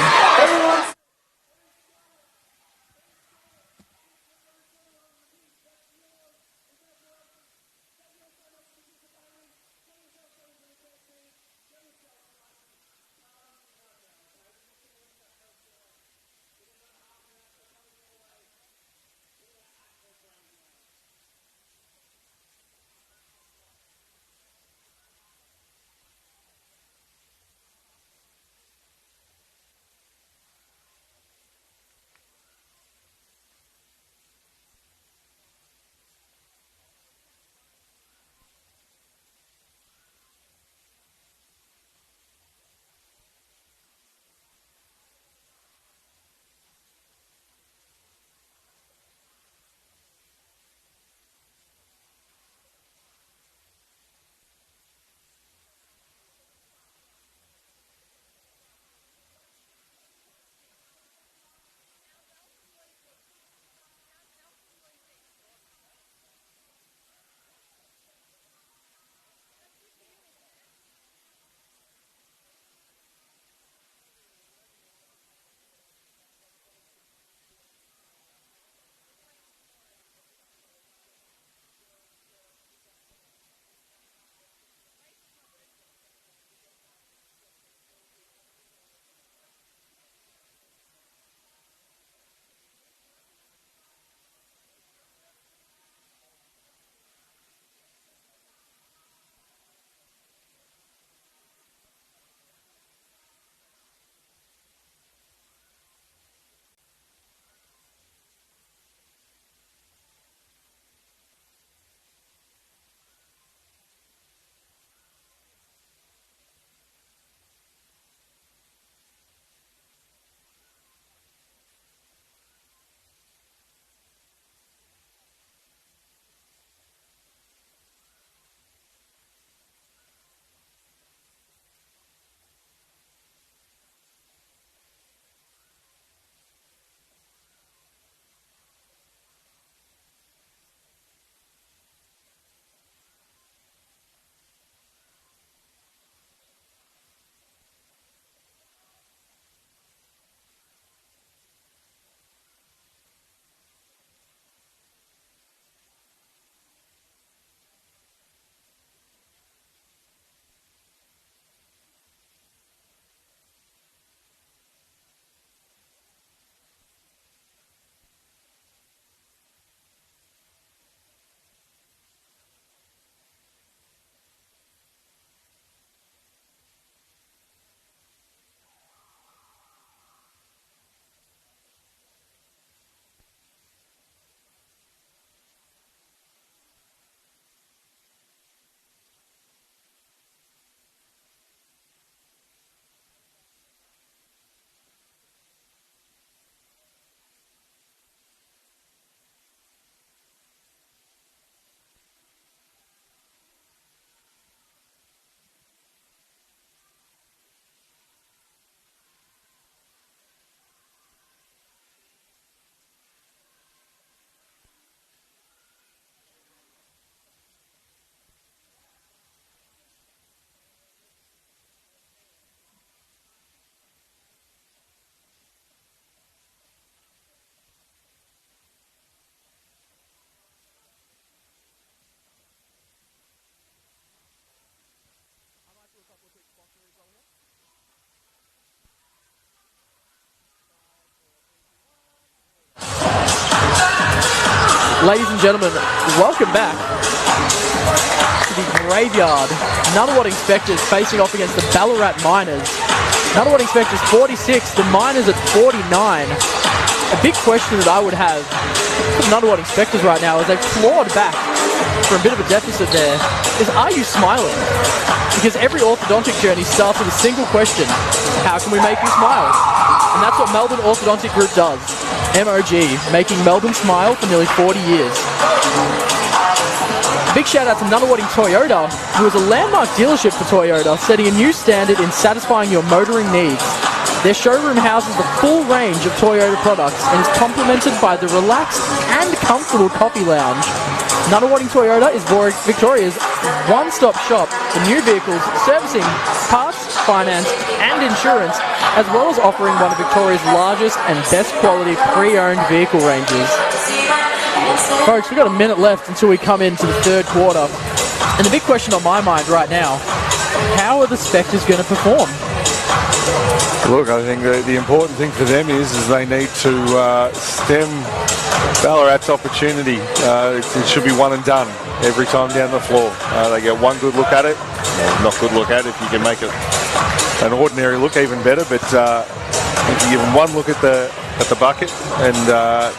Ladies and gentlemen, welcome back to the graveyard. Nunawading Spectres facing off against the Ballarat Miners. Nunawading Spectres 46, the Miners at 49. A big question that I would have for the Nunawading Spectres right now, as they've clawed back for a bit of a deficit there, is are you smiling? Because every orthodontic journey starts with a single question: how can we make you smile? And that's what Melbourne Orthodontic Group does. MOG, making Melbourne smile for nearly 40 years. Big shout out to Nunawading Toyota, who is a landmark dealership for Toyota, setting a new standard in satisfying your motoring needs. Their showroom houses the full range of Toyota products and is complemented by the relaxed and comfortable coffee lounge. Nunawading Toyota is Victoria's one-stop shop for new vehicles, servicing, parts, finance and insurance, as well as offering one of Victoria's largest and best quality pre-owned vehicle ranges. Folks, we've got a minute left until we come into the third quarter. And the big question on my mind right now, how are the Spectres going to perform? Look, I think the important thing for them is they need to stem Ballarat's opportunity. It should be one and done every time down the floor. They get one good look at it. Not good look at it. If you can make it an ordinary look, even better. But if you give them one look at the bucket and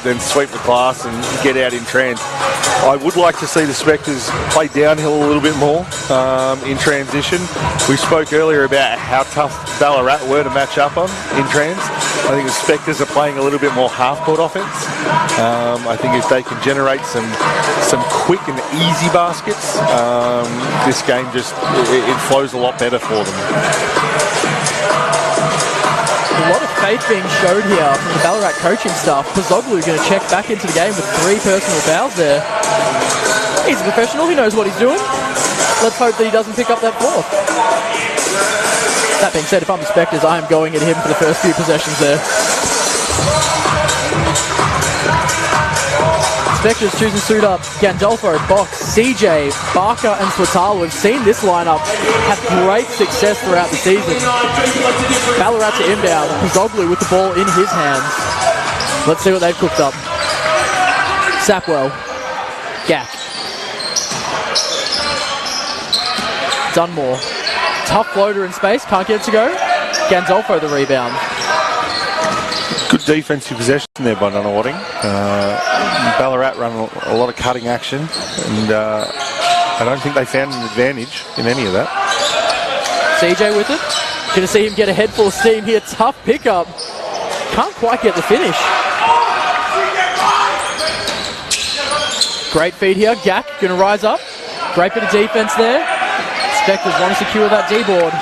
then sweep the class and get out in trans. I would like to see the Spectres play downhill a little bit more in transition. We spoke earlier about how tough Ballarat were to match up on in trans. I think the Spectres are playing a little bit more half-court offense. I think if they can generate some quick and easy baskets, this game just it flows a lot better for them. A lot of faith being showed here from the Ballarat coaching staff. Pazoglu going to check back into the game with 3 personal fouls there. He's a professional, he knows what he's doing. Let's hope that he doesn't pick up that 4th. That being said, if I'm the Spectres, I am going at him for the first few possessions there. Spectres choosing to suit up Gandolfo, Box, CJ, Barker and Swatala. We've seen this lineup have great success throughout the season. Ballarat to inbound, Pazoglu with the ball in his hands. Let's see what they've cooked up. Sapwell, Gap, Dunmore, tough floater in space, can't get it to go. Gandolfo the rebound. Good defensive possession there by Nunawading. Ballarat run a lot of cutting action, and I don't think they found an advantage in any of that. CJ with it. Going to see him get a head full of steam here. Tough pickup. Can't quite get the finish. Great feed here. Gak going to rise up. Great bit of defense there. Spectres want to secure that D-board.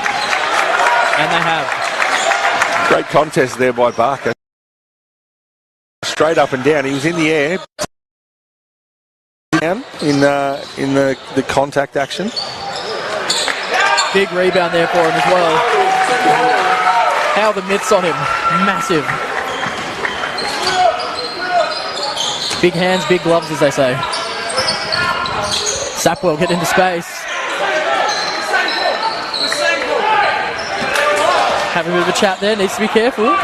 And they have. Great contest there by Barker. Straight up and down. He was in the air. Down in the contact action. Big rebound there for him as well. How the mitts on him. Massive. Big hands, big gloves, as they say. Sapwell get into space. Having a bit of a chat there, needs to be careful.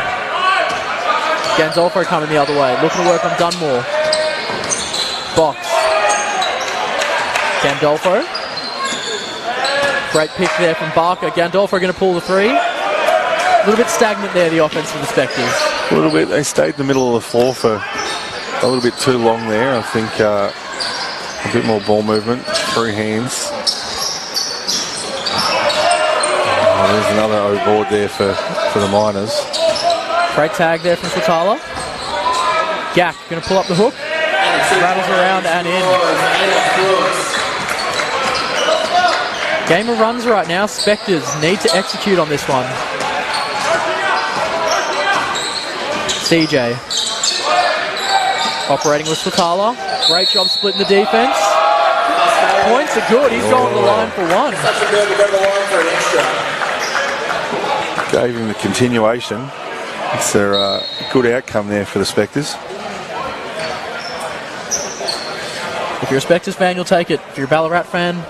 Gandolfo coming the other way, looking to work on Dunmore. Box. Gandolfo. Great pick there from Barker. Gandolfo going to pull the 3. A little bit stagnant there, the offense for the Spectres. A little bit, they stayed in the middle of the floor for a little bit too long there. I think a bit more ball movement, through hands. There's another O-board there for the Miners. Great tag there from Swatala. Gak going to pull up the hook. Rattles around and in. Game of runs right now. Spectres need to execute on this one. CJ. Operating with Swatala. Great job splitting the defense. Points are good. He's going to the line for 1. Gave him the continuation. It's a good outcome there for the Spectres. If you're a Spectres fan, you'll take it. If you're a Ballarat fan,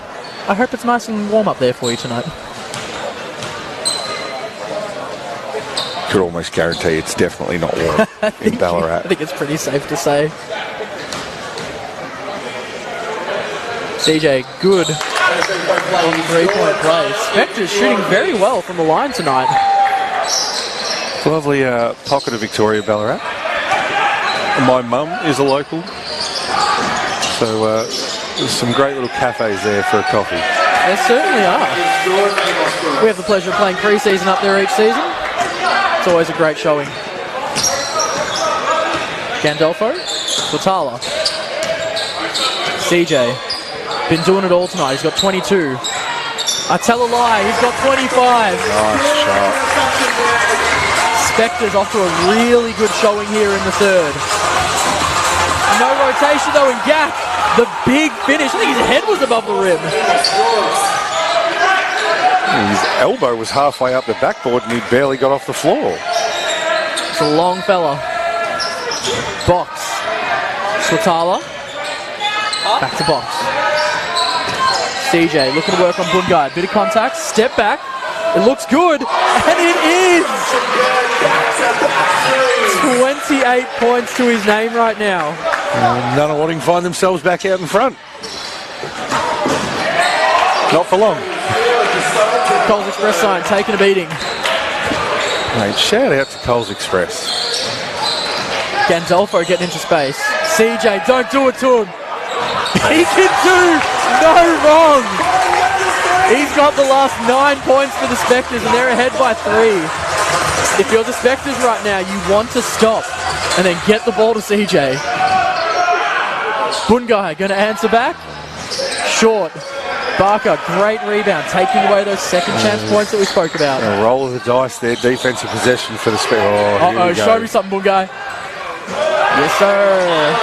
I hope it's nice and warm up there for you tonight. Could almost guarantee it's definitely not warm in Ballarat. I think it's pretty safe to say. CJ, good on three-point play. Spectres shooting very well from the line tonight. Lovely pocket of Victoria, Ballarat. My mum is a local, so there's some great little cafes there for a coffee. There certainly are. We have the pleasure of playing pre-season up there each season. It's always a great showing. Gandolfo, Watala, CJ, been doing it all tonight. He's got 22. I tell a lie, he's got 25. Nice shot. Spectres off to a really good showing here in the third. No rotation though, and Gak, the big finish. I think his head was above the rim. His elbow was halfway up the backboard and he barely got off the floor. It's a long fella. Box. Swatala. Back to Box. CJ looking to work on Bungard. Bit of contact. Step back. It looks good. And it is! 28 points to his name right now. Nunawading find themselves back out in front. Not for long. Coles Express sign taking a beating. Mate, shout out to Coles Express. Gandolfo getting into space. CJ, don't do it to him. He can do no wrong. He's got the last 9 points for the Spectres and they're ahead by 3. If you're the Spectres right now, you want to stop and then get the ball to CJ. Bungai going to answer back. Short. Barker, great rebound, taking away those second chance points that we spoke about. A roll of the dice there, defensive possession for the Spectres. Uh-oh, show me something, Bungai. Yes, sir.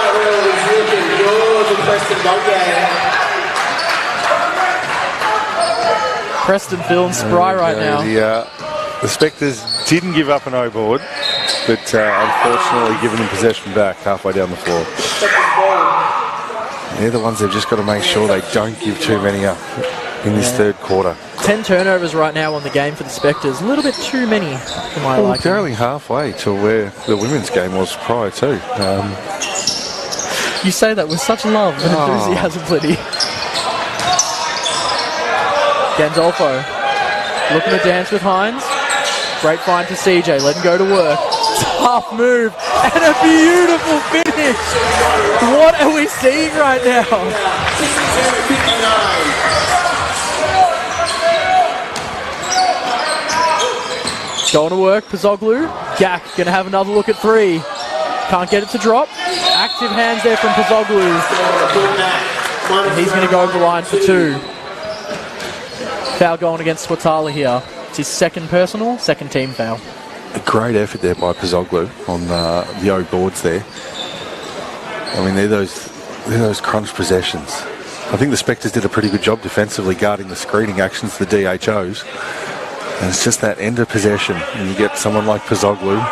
Preston feeling spry right now. The Spectres didn't give up an O-board, but unfortunately given them possession back halfway down the floor. They're the ones they've just got to make sure they don't give too many up in this third quarter. 10 turnovers right now on the game for the Spectres. A little bit too many for my liking. They're only halfway to where the women's game was prior to. You say that with such love and enthusiasm, Liddy. Gandolfo looking to dance with Hines. Great find to CJ, let him go to work. Tough move and a beautiful finish. What are we seeing right now? Going to work, Pazoglu. Gak going to have another look at 3. Can't get it to drop. Active hands there from Pazoglu. And he's going to go over the line for 2. Foul going against Swatala here. It's his second personal, second team foul. A great effort there by Pazoglu on the O boards there. I mean, they're those crunch possessions. I think the Spectres did a pretty good job defensively guarding the screening actions, the DHOs. And it's just that end of possession. And you get someone like Pazoglu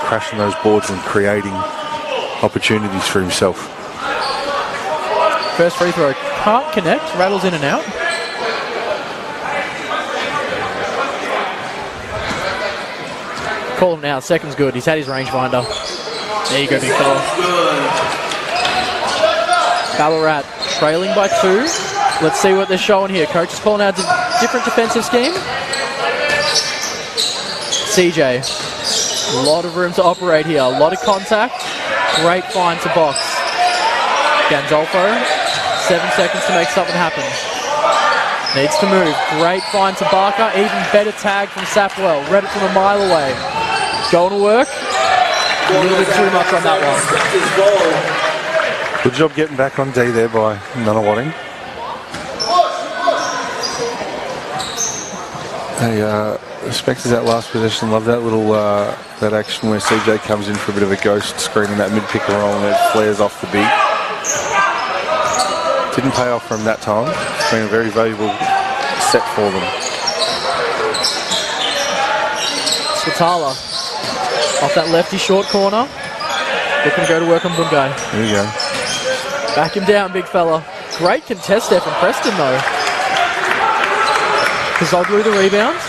crashing those boards and creating opportunities for himself. First free throw can't connect, rattles in and out. Call him now, second's good. He's had his rangefinder. There you go, big fella. Ballarat trailing by 2. Let's see what they're showing here. Coach is calling out a different defensive scheme. CJ, a lot of room to operate here. A lot of contact. Great find to Box. Gandolfo, 7 seconds to make something happen. Needs to move. Great find to Barker. Even better tag from Sapwell. Read it from a mile away. Going to work. A little bit too much on that one. Good job getting back on D there by Nunawading. The Spectres that last possession, love that little that action where CJ comes in for a bit of a ghost screen in that mid-pick and roll and it flares off the beat. Didn't pay off for him that time. It's been a very valuable set for them. Swatala off that lefty short corner. Looking to go to work on Bungai. There you go. Back him down, big fella. Great contest there from Preston, though. Pazoglu the rebound.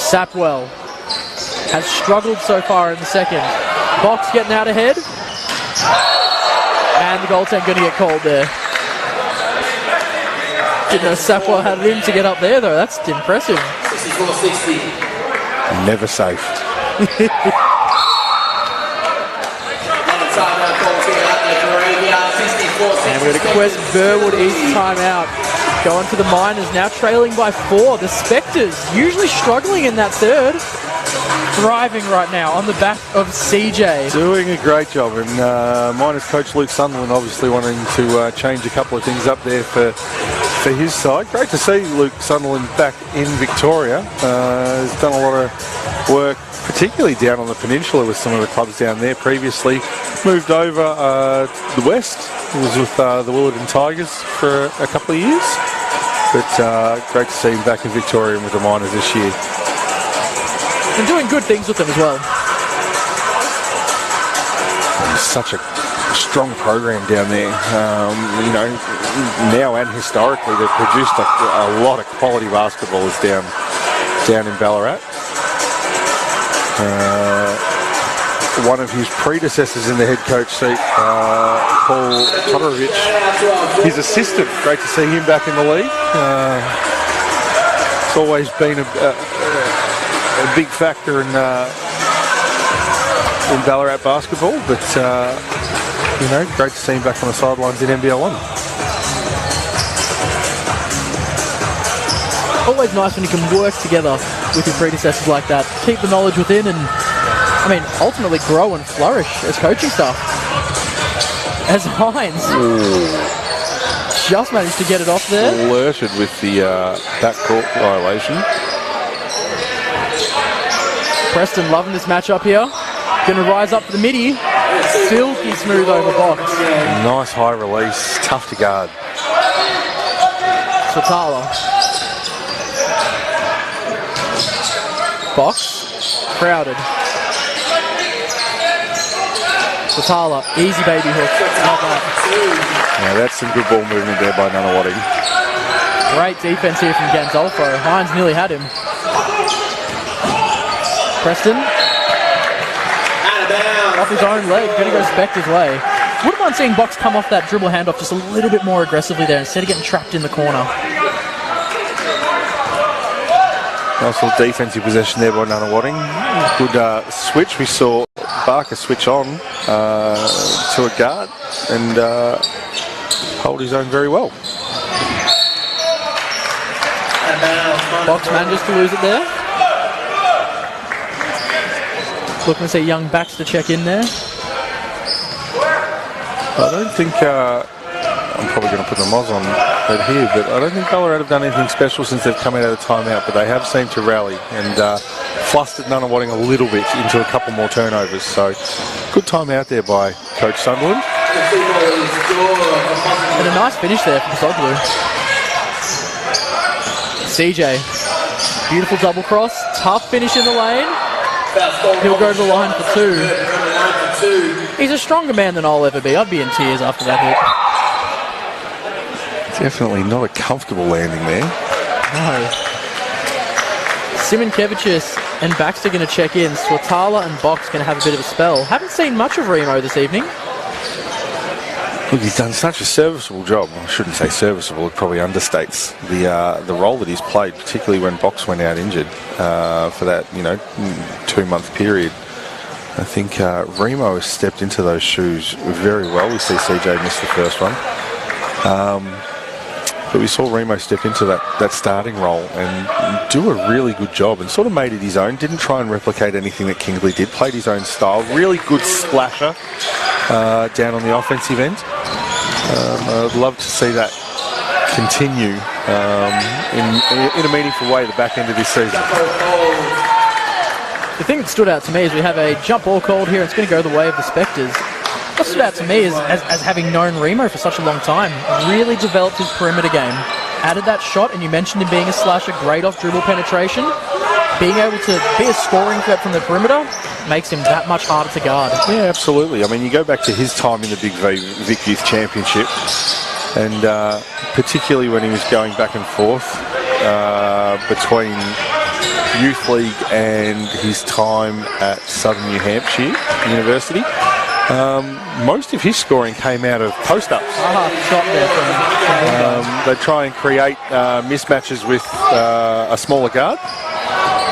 Sapwell has struggled so far in the second. Box getting out ahead. And the goaltender going to get called there. Didn't know Sapwa had it in to get up there, though. That's impressive. 64-60. Never safe. And we're going to quest Burwood East timeout. Going to the Miners, now trailing by 4. The Spectres, usually struggling in that third, thriving right now on the back of CJ. Doing a great job, and Miners coach Luke Sunderland obviously wanting to change a couple of things up there for his side. Great to see Luke Sunderland back in Victoria. Has done a lot of work, particularly down on the peninsula with some of the clubs down there. Previously moved over to the west. He was with the Willerton Tigers for a couple of years. But great to see him back in Victoria and with the Miners this year. And doing good things with them as well. Such a strong program down there. You know, now and historically, they've produced a lot of quality basketballers down in Ballarat. One of his predecessors in the head coach seat, Paul Todorovic, his assistant. Great to see him back in the league. It's always been a big factor in Ballarat basketball, but you know, great to see him back on the sidelines in NBL 1. Always nice when you can work together with your predecessors like that. Keep the knowledge within and, I mean, ultimately grow and flourish as coaching staff. As Hines just managed to get it off there. Flirted with the backcourt violation. Preston loving this matchup here. Going to rise up for the midi. Silky smooth over box. Nice high release. Tough to guard. Swatala. Box. Crowded. Swatala. Easy baby hook. Love that. Yeah, that's some good ball movement there by Nunawading. Great defense here from Ganzolfo. Hines nearly had him. Preston. Off his own leg, going to go Spectre's way. Wouldn't mind seeing Box come off that dribble handoff just a little bit more aggressively there instead of getting trapped in the corner. Nice little defensive possession there by Nunawading. Good switch. We saw Barker switch on to a guard and hold his own very well. Box manages to lose it there. Looking to see young Baxter check in there. I don't think, I'm probably going to put the Moz on it here, but I don't think Ballarat have done anything special since they've come out of the timeout, but they have seemed to rally and flustered Nunawading a little bit into a couple more turnovers. So good timeout there by Coach Sunderland. And a nice finish there for Soglu. CJ, beautiful double cross, tough finish in the lane. He'll go to the line for 2. He's a stronger man than I'll ever be. I'd be in tears after that hit. Definitely not a comfortable landing there. No. Simonkevicius and Baxter going to check in. Swatala and Box going to have a bit of a spell. Haven't seen much of Remo this evening. Look, he's done such a serviceable job. I shouldn't say serviceable, it probably understates the role that he's played, particularly when Box went out injured for that 2-month period. I think Remo has stepped into those shoes very well. We see CJ miss the first one. But we saw Remo step into that starting role and do a really good job and sort of made it his own. Didn't try and replicate anything that Kingsley did. Played his own style. Really good splasher down on the offensive end. I'd love to see that continue in a meaningful way the back end of this season. The thing that stood out to me is we have a jump ball called here. It's going to go the way of the Spectres. What stood out to me is, as having known Remo for such a long time, really developed his perimeter game. Added that shot, and you mentioned him being a slasher, great off dribble penetration. Being able to be a scoring threat from the perimeter makes him that much harder to guard. Yeah, absolutely. I mean, you go back to his time in the Big V Vic Youth Championship, and particularly when he was going back and forth between Youth League and his time at Southern New Hampshire University. Most of his scoring came out of post-ups. Shot there from They try and create mismatches with a smaller guard,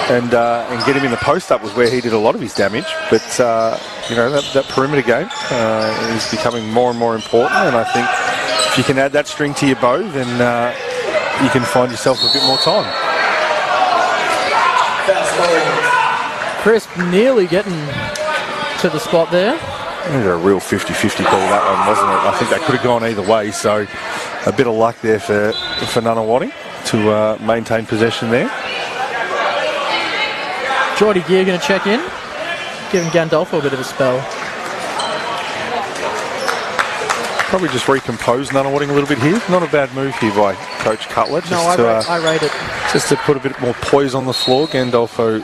and get him in the post-up was where he did a lot of his damage. But that perimeter game is becoming more and more important, and I think if you can add that string to your bow, then you can find yourself a bit more time. Crisp nearly getting to the spot there. It was a real 50-50 call, that one, wasn't it? I think that could have gone either way, so a bit of luck there for Nunawading to maintain possession there. Geordie Gear going to check in, giving Gandolfo a bit of a spell. Probably just recompose Nunawading a little bit here. Not a bad move here by Coach Cutler. I rate it. Just to put a bit more poise on the floor. Gandolfo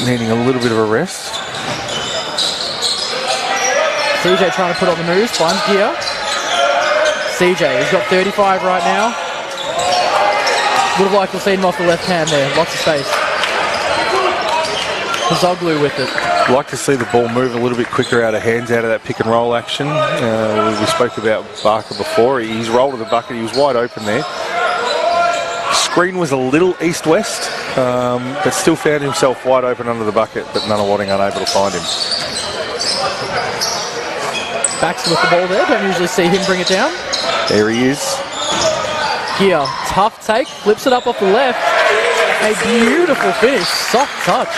needing a little bit of a rest. CJ trying to put on the moves, finds Gear. CJ, he's got 35 right now. Would have liked to have seen him off the left hand there, lots of space. Pozoglu with it. Like to see the ball move a little bit quicker out of hands, out of that pick and roll action. We spoke about Barker before. He's rolled to the bucket. He was wide open there. Screen was a little east-west, but still found himself wide open under the bucket, but Nunawading unable to find him. Baxter with the ball there. Don't usually see him bring it down. There he is. Gear, tough take, flips it up off the left. A beautiful finish, soft touch.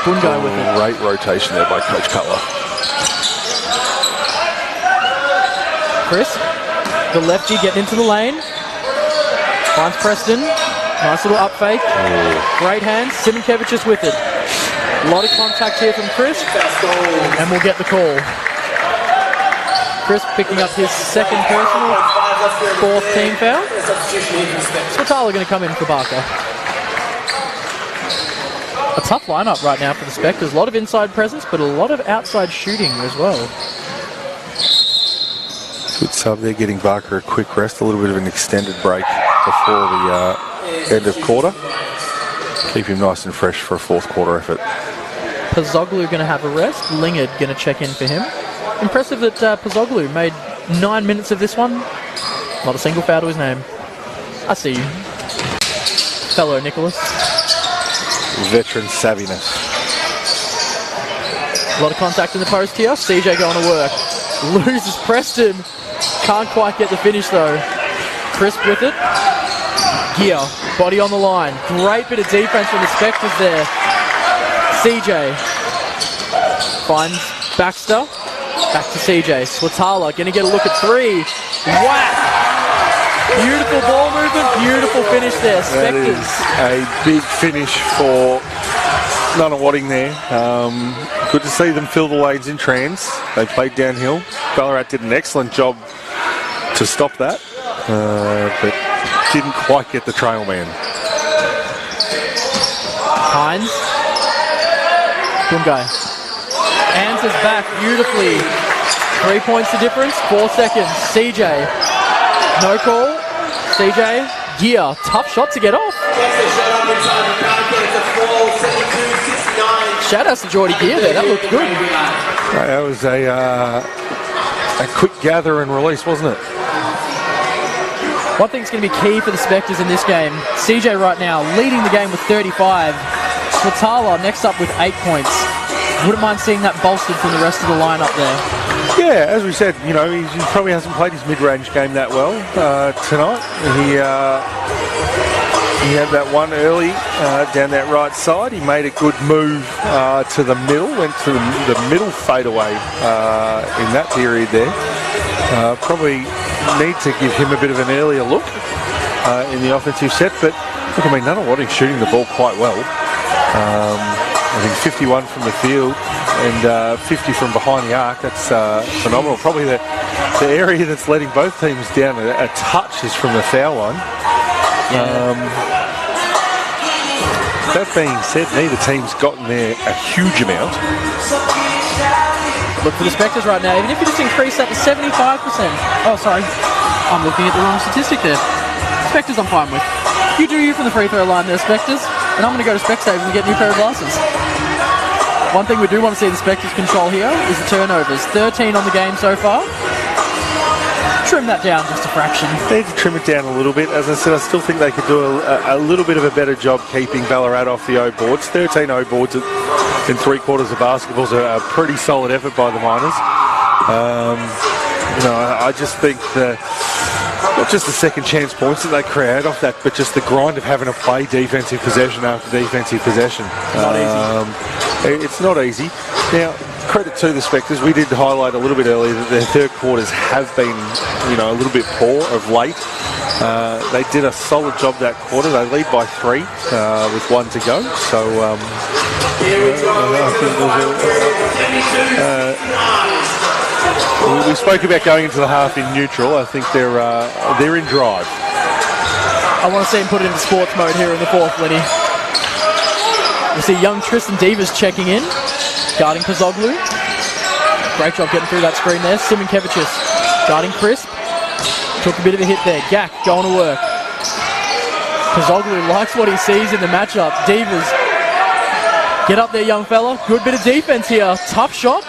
Bungo with it. Great rotation there by Coach Cutler. Chris, the lefty getting into the lane. Finds Preston. Nice little up fake. Great hands. Simonkevich is with it. A lot of contact here from Chris. And we'll get the call. Chris picking up his second personal, fourth team foul. Swatala going to come in for Barker. A tough lineup right now for the Spectres. A lot of inside presence, but a lot of outside shooting as well. Good sub there, getting Barker a quick rest, a little bit of an extended break before the end of quarter. Keep him nice and fresh for a fourth quarter effort. Pozoglu going to have a rest. Lingard going to check in for him. Impressive that Pozoglu made 9 minutes of this one. Not a single foul to his name. I see you. Fellow Nicholas. Veteran savviness. A lot of contact in the post here. CJ going to work. Loses Preston. Can't quite get the finish though. Crisp with it. Gear. Body on the line. Great bit of defense from the Spectres there. CJ. Finds Baxter. Back to CJ. Swatala going to get a look at three. Whack! Beautiful ball movement, beautiful finish there. That is a big finish for Nunawading there. Good to see them fill the lanes in trans. They played downhill. Ballarat did an excellent job to stop that, but didn't quite get the trail man. Hines. Bungai. Answers back beautifully. 3 points the difference, 4 seconds. CJ. No call. CJ. Gear. Tough shot to get off. Shout out to Geordie Gear there. That looked good. That was a quick gather and release, wasn't it? One thing's going to be key for the Spectres in this game. CJ right now leading the game with 35. Swatala next up with 8 points. Wouldn't mind seeing that bolstered from the rest of the lineup there. Yeah, as we said, he probably hasn't played his mid-range game that well tonight. He had that one early down that right side. He made a good move to the middle, went to the middle fadeaway in that period there. Probably need to give him a bit of an earlier look in the offensive set, but look, I mean, Nunawading shooting the ball quite well. I think 51 from the field and 50 from behind the arc. That's phenomenal. Probably the area that's letting both teams down a touch is from the foul line. That being said, neither team's gotten there a huge amount. Look for the Spectres right now. Even if you just increase that to 75%. Oh, sorry. I'm looking at the wrong statistic there. Spectres I'm fine with. You do you from the free throw line there, Spectres. And I'm going to go to Specsavers and get a new pair of glasses. One thing we do want to see the Spectres control here is the turnovers. 13 on the game so far. Trim that down just a fraction. They need to trim it down a little bit. As I said, I still think they could do a little bit of a better job keeping Ballarat off the O boards. 13 O boards in 3 quarters of basketball is a pretty solid effort by the Miners. I just think not just the second chance points that they create off that, but just the grind of having to play defensive possession after defensive possession. Not easy. It's not easy. Now, credit to the Spectres. We did highlight a little bit earlier that their third quarters have been, a little bit poor of late. They did a solid job that quarter. They lead by 3 with 1 to go. So, we spoke about going into the half in neutral. I think they're in drive. I want to see him put it into sports mode here in the fourth, Lenny. You see young Tristan Divas checking in, guarding Pazoglu. Great job getting through that screen there. Simonkevicius guarding Crisp. Took a bit of a hit there. Gak going to work. Pazoglu likes what he sees in the matchup. Divas, get up there, young fella. Good bit of defense here. Tough shot.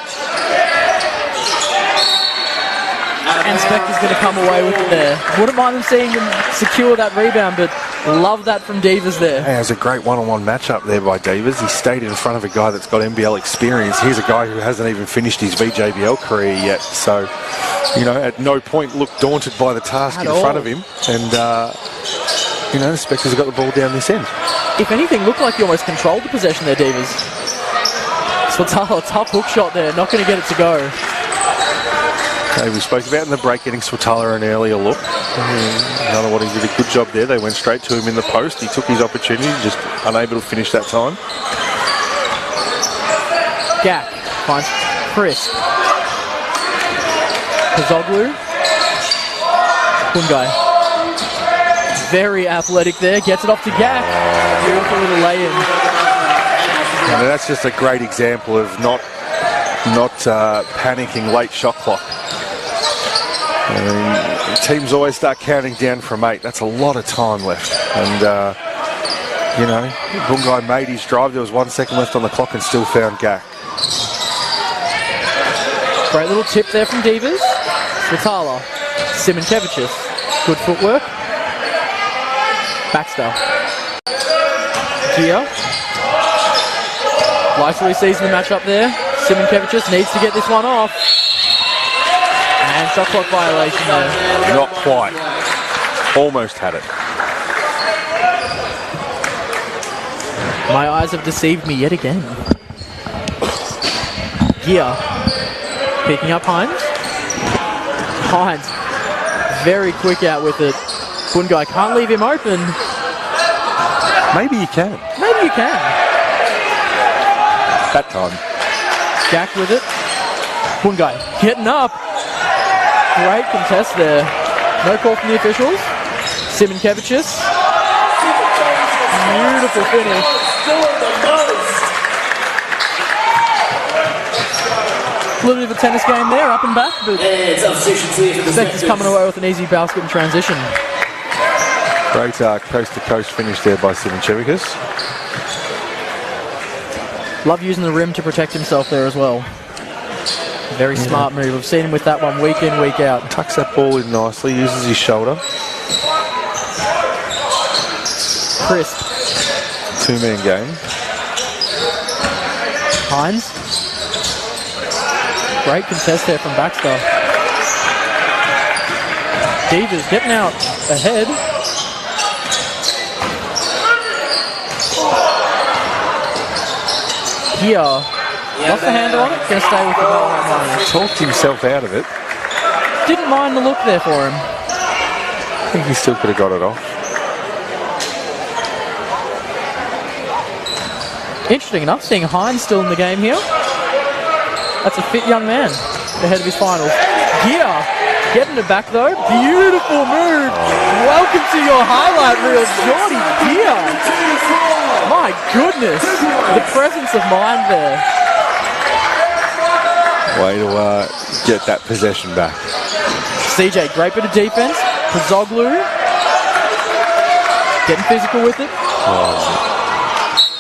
And Spectre's going to come away with it there. Wouldn't mind them seeing them secure that rebound, but love that from Divas there. Hey, it was a great one-on-one matchup there by Divas. He stayed in front of a guy that's got NBL experience. Here's a guy who hasn't even finished his VJBL career yet. So, at no point looked daunted by the task in front of him. And, the Spectres have got the ball down this end. If anything, looked like he almost controlled the possession there, Divas. Swatala, tough hook shot there. Not going to get it to go. We spoke about in the break getting Swatala an earlier look. Nunawading did a good job there. They went straight to him in the post. He took his opportunity, just unable to finish that time. Gak finds Crisp. Pazoglu. Pungai. Very athletic there. Gets it off to Gak. Beautiful little lay-in. That's just a great example of not panicking late shot clock. Teams always start counting down from 8. That's a lot of time left. And, Bungai made his drive. There was 1 second left on the clock and still found Gak. Great little tip there from Divas. Swatala. Simonkevicius. Good footwork. Baxter. Gia. Likes what he sees in the matchup there. Simonkevicius needs to get this one off. And shot clock violation there. Not quite. Almost had it. My eyes have deceived me yet again. Gia. Picking up Hines. Hines. Very quick out with it. Bungai can't leave him open. Maybe you can. Maybe you can. That time. Gak with it. Bungai getting up. Great contest there. No call from the officials. Simonkevicius. Beautiful finish. A little bit of a tennis game there, up and back, but Spectre's coming away with an easy basket and transition. Great coast-to-coast finish there by Simonkevicius. Love using the rim to protect himself there as well. Very smart move. We've seen him with that one week in, week out. Tucks that ball in nicely, uses his shoulder. Crisp. 2-man game. Hines. Great contest there from Baxter. Divas getting out ahead. Here. Lost the handle on it. Going to stay with the Ballarat Miners. Talked himself out of it. Didn't mind the look there for him. I think he still could have got it off. Interesting enough, seeing Hines still in the game here. That's a fit young man ahead of his finals. Gear getting it back though. Beautiful move. Welcome to your highlight reel, Jordy Gear. My goodness, the presence of mind there. Way to get that possession back. CJ, great bit of defense. Pazoglu. Getting physical with it.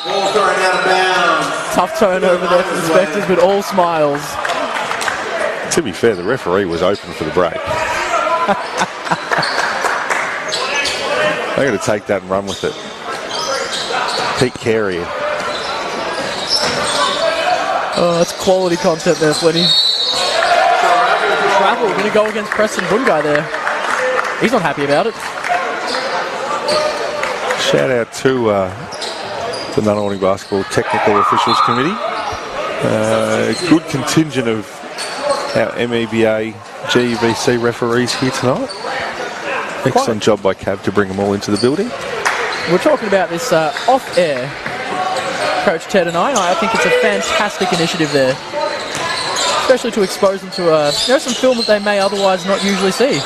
Ball thrown out of bounds. Tough turnover there for the Spectres, but all smiles. To be fair, the referee was open for the break. They're going to take that and run with it. Pete Carey. Oh, that's quality content there, Flinny. Travel, going to go against Preston Bungai there. He's not happy about it. Shout out to the Nunawading Basketball Technical Officials Committee. A good contingent of our MEBA, GUBC referees here tonight. Excellent job by Cav to bring them all into the building. We're talking about this off-air, Coach Ted and I think it's a fantastic initiative there. Especially to expose them to some film that they may otherwise not usually see.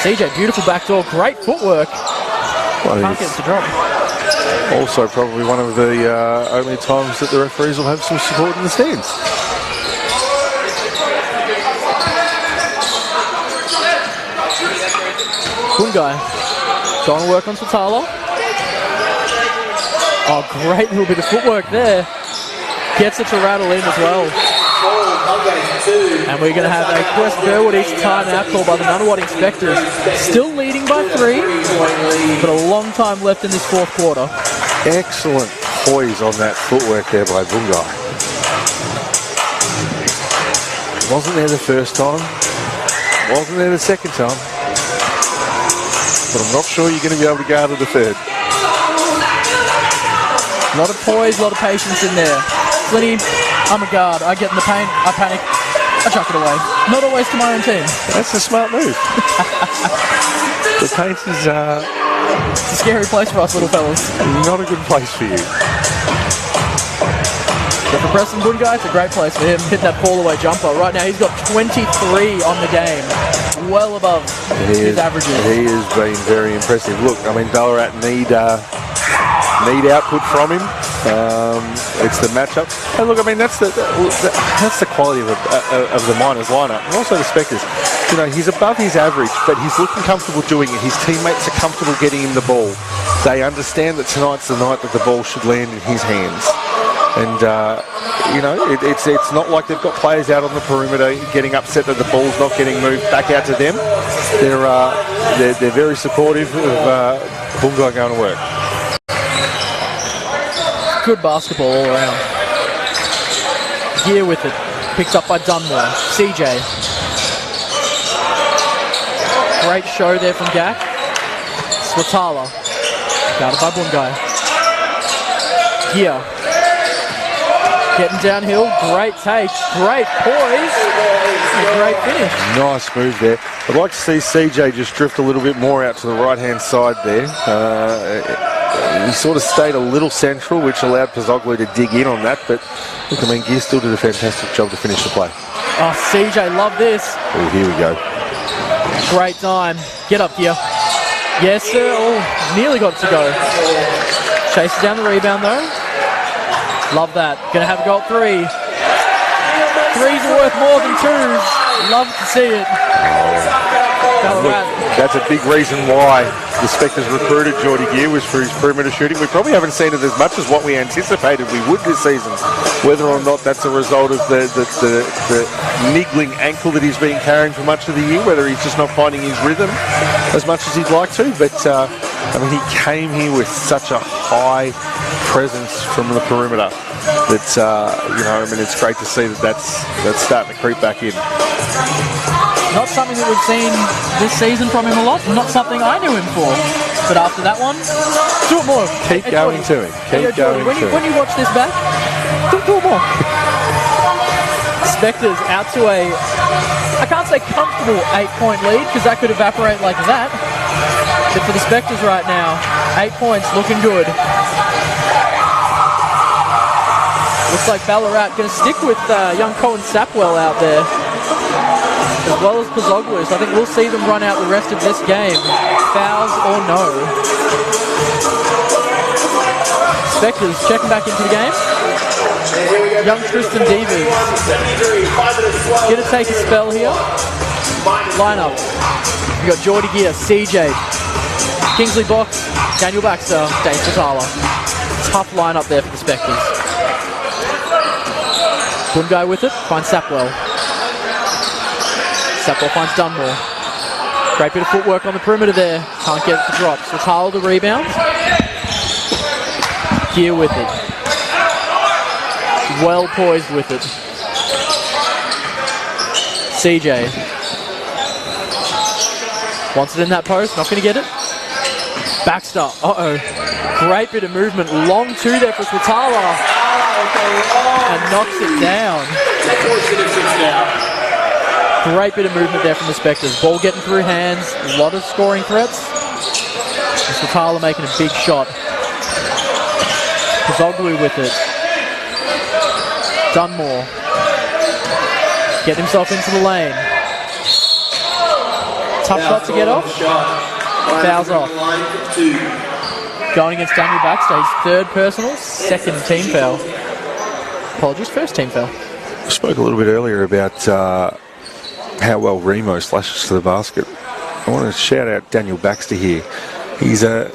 CJ, beautiful backdoor, great footwork. Can't get it to drop. Also probably one of the only times that the referees will have some support in the stands. Bungai trying to work on Satala. Oh, great little bit of footwork there. Gets it to rattle in as well. And we're going to have a Quest Burwood East timeout called by the Nunawading Spectres. Still leading by 3, but a long time left in this fourth quarter. Excellent poise on that footwork there by Bungai. Wasn't there the first time. Wasn't there the second time. But I'm not sure you're going to be able to guard it the third. A lot of poise, a lot of patience in there. Flinny, I'm a guard. I get in the paint, I panic, I chuck it away. Not always to my own team. That's a smart move. The paint is it's a scary place for us little fellas. not a good place for you. But for Preston Bungai, it's a great place for him. Hit that fall-away jumper. Right now, he's got 23 on the game. Well above his averages. He has been very impressive. Look, I mean, Ballarat need output from him. It's the matchup. And look, I mean, that's the quality of the Miners lineup, and also the Spectres. You know, he's above his average, but he's looking comfortable doing it. His teammates are comfortable getting him the ball. They understand that tonight's the night that the ball should land in his hands. And, it's not like they've got players out on the perimeter getting upset that the ball's not getting moved back out to them. They're very supportive of Bungai going to work. Good basketball all around. Gear with it. Picked up by Dunmore. CJ. Great show there from Gak. Swatala. Guarded by Bungai. Gear. Getting downhill, great take, great poise, and great finish. Nice move there. I'd like to see CJ just drift a little bit more out to the right-hand side there. He sort of stayed a little central, which allowed Pozzoglu to dig in on that, but look, I mean, Gear still did a fantastic job to finish the play. Oh, CJ, love this. Oh, here we go. Great time. Get up, Gear. Yes, sir. Oh, nearly got it to go. Chases down the rebound, though. Love that. Gonna have a go at 3. 3s are worth more than 2s. Love to see it. Look, that's a big reason why the Spectres recruited Geordie Gear was for his perimeter shooting. We probably haven't seen it as much as what we anticipated we would this season. Whether or not that's a result of the niggling ankle that he's been carrying for much of the year, whether he's just not finding his rhythm as much as he'd like to. But he came here with such a high presence from the perimeter that it's great to see that's starting to creep back in. Not something that we've seen this season from him a lot. Not something I knew him for. But after that one, do it more. Keep going to him. Keep going to him. When you watch this back, do it more. Spectres out to I can't say comfortable 8-point lead because that could evaporate like that. But for the Spectres right now, 8 points looking good. Looks like Ballarat going to stick with young Cohen Sapwell out there, as well as Pozzoglu. So I think we'll see them run out the rest of this game, fouls or no. Spectres checking back into the game. Young Tristan Devers going to take a spell here. Line up. We've got Geordie Gear, CJ. Kingsley Box, Daniel Baxter, Dave Fatala. Tough lineup there for the Spectres. Bungai with it, finds Sapwell. Sapwell finds Dunmore. Great bit of footwork on the perimeter there. Can't get it to drops. Fatala the rebound. Gear with it. Well poised with it. CJ. Wants it in that post, not going to get it. Baxter, Great bit of movement. Long two there for Swatala. And knocks it down. Great bit of movement there from the Spectres. Ball getting through hands. A lot of scoring threats. And Swatala making a big shot. Kazoglu with it. Dunmore. Get himself into the lane. Tough shot to get off. Fouls off. Going against Daniel Baxter, his third personal, second team foul. Apologies, first team foul. I spoke a little bit earlier about how well Remo slashes to the basket. I want to shout out Daniel Baxter here. He's a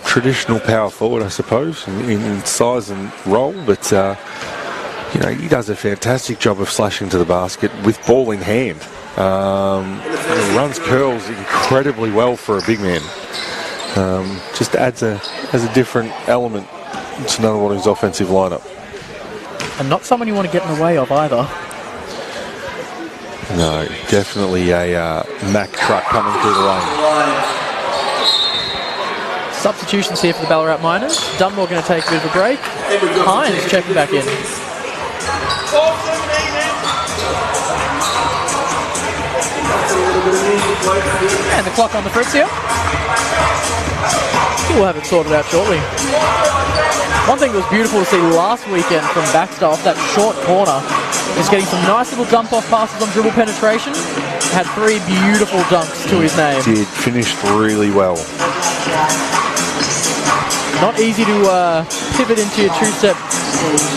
traditional power forward, I suppose, in size and role, but he does a fantastic job of slashing to the basket with ball in hand. He runs curls incredibly well for a big man. Just adds a different element to Nunawading's offensive lineup. And not someone you want to get in the way of either. No, definitely a Mack truck coming through the lane. Substitutions here for the Ballarat Miners. Dunmore going to take a bit of a break. Hines checking back in. And the clock on the fritz here. We'll have it sorted out shortly. One thing that was beautiful to see last weekend from Baxter off that short corner is getting some nice little dump-off passes on dribble penetration. Had 3 beautiful dunks to his name. Did, finished really well. Not easy to pivot into your two-step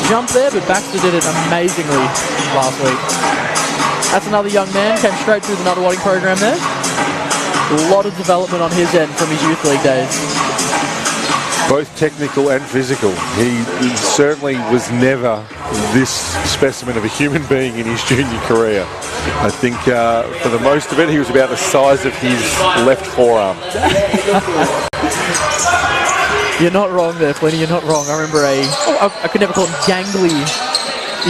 jump there, but Baxter did it amazingly last week. That's another young man, came straight through the Nunawading program there. A lot of development on his end from his youth league days. Both technical and physical. He certainly was never this specimen of a human being in his junior career. I think for the most of it, he was about the size of his left forearm. You're not wrong there, Flinny, you're not wrong. I remember I could never call him gangly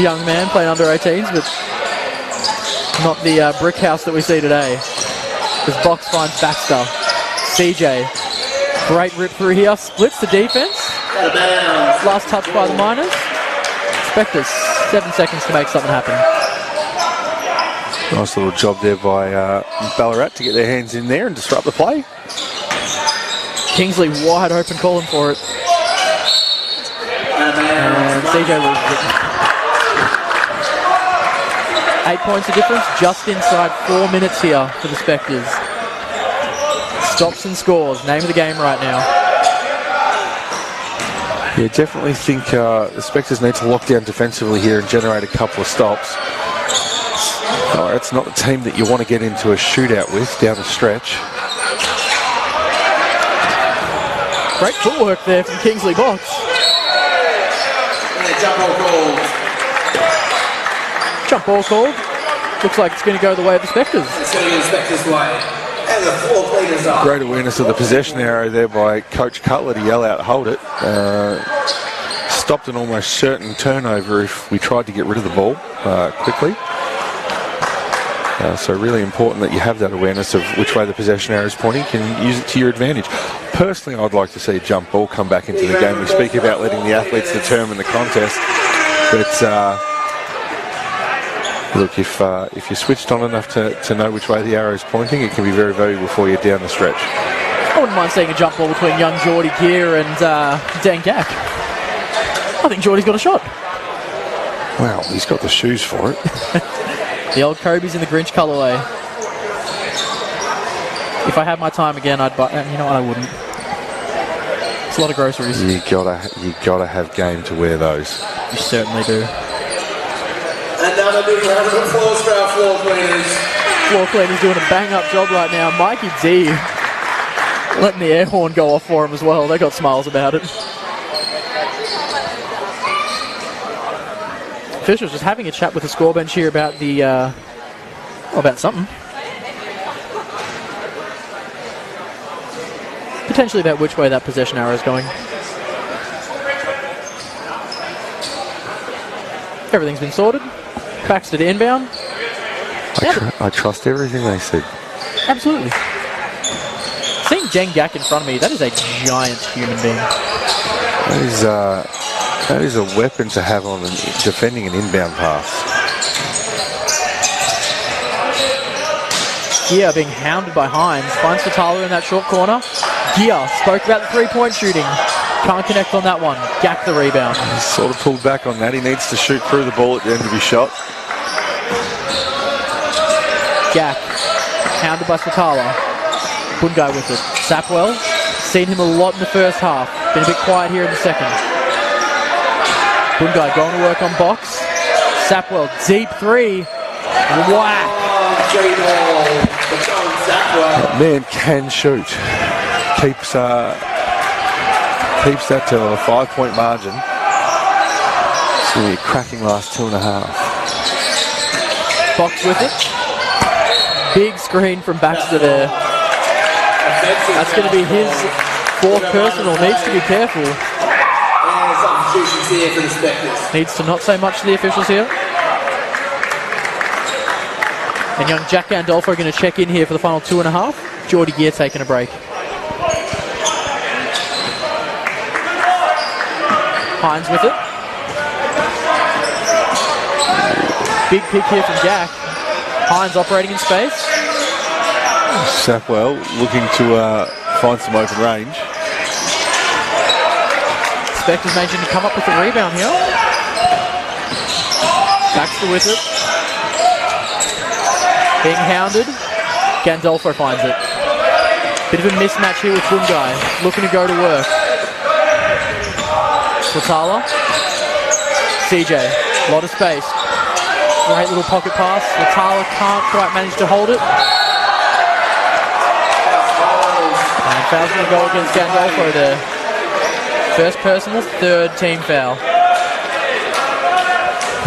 young man playing under 18s, but not the brick house that we see today. This box finds Baxter. CJ. Great rip through here. Splits the defense. Last touch by the Miners. Spectres, 7 seconds to make something happen. Nice little job there by Ballarat to get their hands in there and disrupt the play. Kingsley wide open calling for it. And CJ loses it. 8 points of difference, just inside 4 minutes here for the Spectres. Stops and scores, name of the game right now. Yeah, definitely think the Spectres need to lock down defensively here and generate a couple of stops. It's not the team that you want to get into a shootout with down the stretch. Great footwork there from Kingsley Box. Jump ball called. Looks like it's going to go the way of the Spectres. It's going to go the Spectres' way. And the 4 cleaners up. Great awareness of the possession arrow there by Coach Cutler to yell out, hold it. Stopped an almost certain turnover if we tried to get rid of the ball quickly. So really important that you have that awareness of which way the possession arrow is pointing. You can use it to your advantage. Personally, I'd like to see a jump ball come back into the game. We speak about letting the athletes determine the contest, but look, if you're switched on enough to know which way the arrow is pointing, it can be very valuable for you down the stretch. I wouldn't mind seeing a jump ball between young Geordie Gear and Dan Gack. I think Geordie's got a shot. Well, he's got the shoes for it. The old Kobe's in the Grinch colourway. If I had my time again, I'd buy. You know what? I wouldn't. It's a lot of groceries. You gotta have game to wear those. You certainly do. Another big round of applause for our floor cleaners. Floor cleaners doing a bang-up job right now. Mikey D Letting the air horn go off for him as well. They got smiles about it. Fisher's just having a chat with the score bench here about the about something. Potentially about which way that possession arrow is going. Everything's been sorted. Baxter to inbound. I trust everything they said. Absolutely. Seeing Jen Gack in front of me, that is a giant human being. That is a weapon to have on defending an inbound pass. Gia being hounded by Hines. Finds Fatala in that short corner. Gia spoke about the three-point shooting. Can't connect on that one. Gack the rebound. He's sort of pulled back on that. He needs to shoot through the ball at the end of his shot. Gack. Hounded by Fatala. Bungai with it. Sapwell. Seen him a lot in the first half. Been a bit quiet here in the second. Bungai going to work on box. Sapwell, deep three. Whack. That man can shoot. Keeps that to a 5-point margin. It's going to be a cracking last 2.5. Box with it. Big screen from Baxter there. That's going to be his fourth personal. Needs to be careful. Needs to not say much to the officials here. And young Jack Gandolfo going to check in here for the final 2.5. Geordie Gear taking a break. Hines with it. Big pick here from Jack. Hines operating in space. Sapwell looking to find some open range. Spector's managing to come up with the rebound here. Baxter with it. Being hounded. Gandolfo finds it. Bit of a mismatch here with Bungai. Looking to go to work. Fatala. CJ. A lot of space. Great little pocket pass. Fatala can't quite manage to hold it. And foul's going to go against Gandolfo there. First personal, third team foul.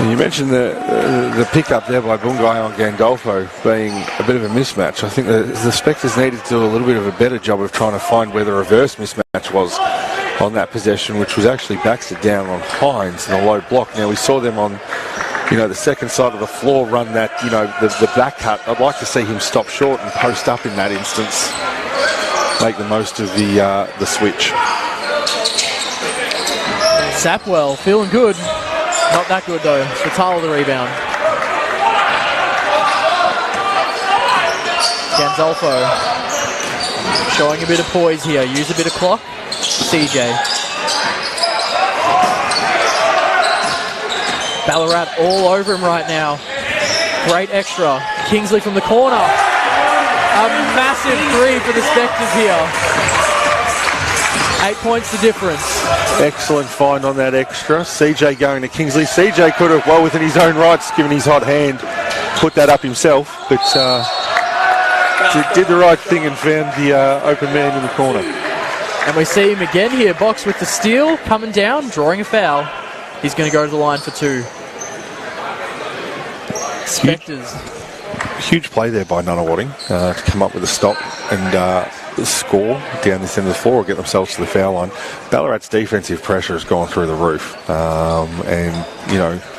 You mentioned the pick-up there by Bungai on Gandolfo being a bit of a mismatch. I think the Spectres needed to do a little bit of a better job of trying to find where the reverse mismatch was on that possession, which was actually Baxter down on Hines in a low block. Now we saw them on, the second side of the floor run that, the back cut. I'd like to see him stop short and post up in that instance. Make the most of the switch. Sapwell feeling good. Not that good though. Fatala the rebound. Gandolfo showing a bit of poise here. Use a bit of clock. CJ. Ballarat all over him right now. Great extra. Kingsley from the corner. A massive three for the Spectres here. 8 points the difference. Excellent find on that extra. CJ going to Kingsley. CJ could have, well within his own rights, given his hot hand, put that up himself, but did the right thing and found the open man in the corner. And we see him again here, Box with the steal, coming down, drawing a foul. He's going to go to the line for two. Spectres. Huge play there by Nunawading to come up with a stop and score down this end of the floor or get themselves to the foul line. Ballarat's defensive pressure has gone through the roof and,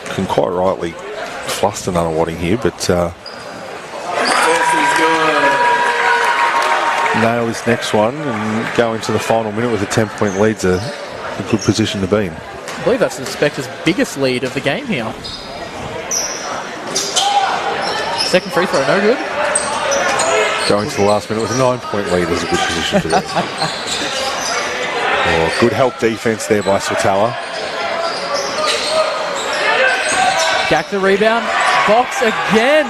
can quite rightly fluster Nunawading here, but nail this next one and go into the final minute with a 10-point lead's a good position to be in. I believe that's the Spectres' biggest lead of the game here. Second free throw, no good. Going to the last minute with a 9-point lead is a good position to be in. Good help defense there by Swatala. Gack the rebound. Box again.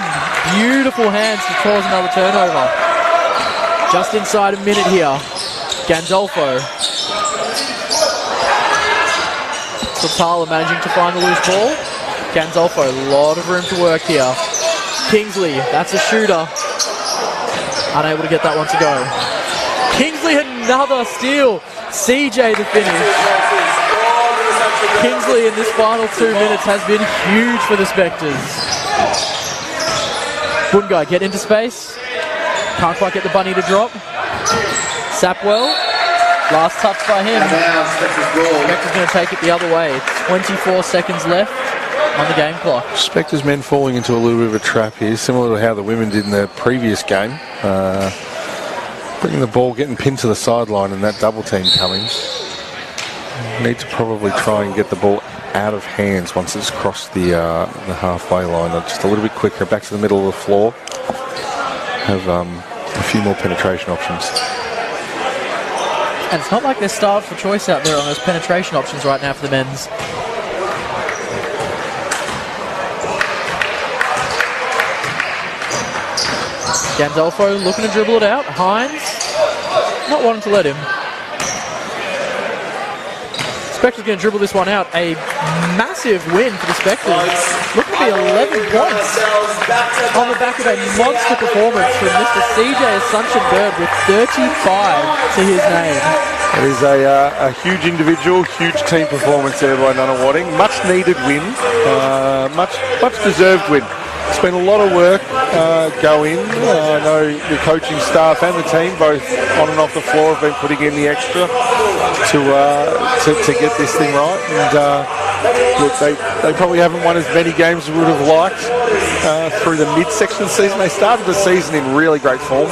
Beautiful hands to cause another turnover. Just inside a minute here. Gandolfo. Swatala managing to find the loose ball. Gandolfo, a lot of room to work here. Kingsley, that's a shooter. Unable to get that one to go. Kingsley, another steal. CJ the finish. Kingsley in this final 2 minutes has been huge for the Spectres. Bungai get into space. Can't quite get the bunny to drop. Sapwell. Last touch by him. Spectres going to take it the other way. 24 seconds left on the game clock. Spectres men falling into a little bit of a trap here, similar to how the women did in the previous game. Bringing the ball, getting pinned to the sideline and that double team coming. Need to probably try and get the ball out of hands once it's crossed the halfway line. Just a little bit quicker, back to the middle of the floor. Have a few more penetration options. And it's not like they're starved for choice out there on those penetration options right now for the men's. Gandolfo looking to dribble it out. Hines not wanting to let him. Spectres going to dribble this one out. A massive win for the Spectres. Looking to be 11 points on the back of a monster performance from Mr. CJ Assumption Bird with 35 to his name. It is a huge individual, huge team performance there by Nunawading. Much needed win, much deserved win. It's been a lot of work go in. I know the coaching staff and the team, both on and off the floor, have been putting in the extra to get this thing right. And look, they probably haven't won as many games as we would have liked through the mid-section of the season. They started the season in really great form.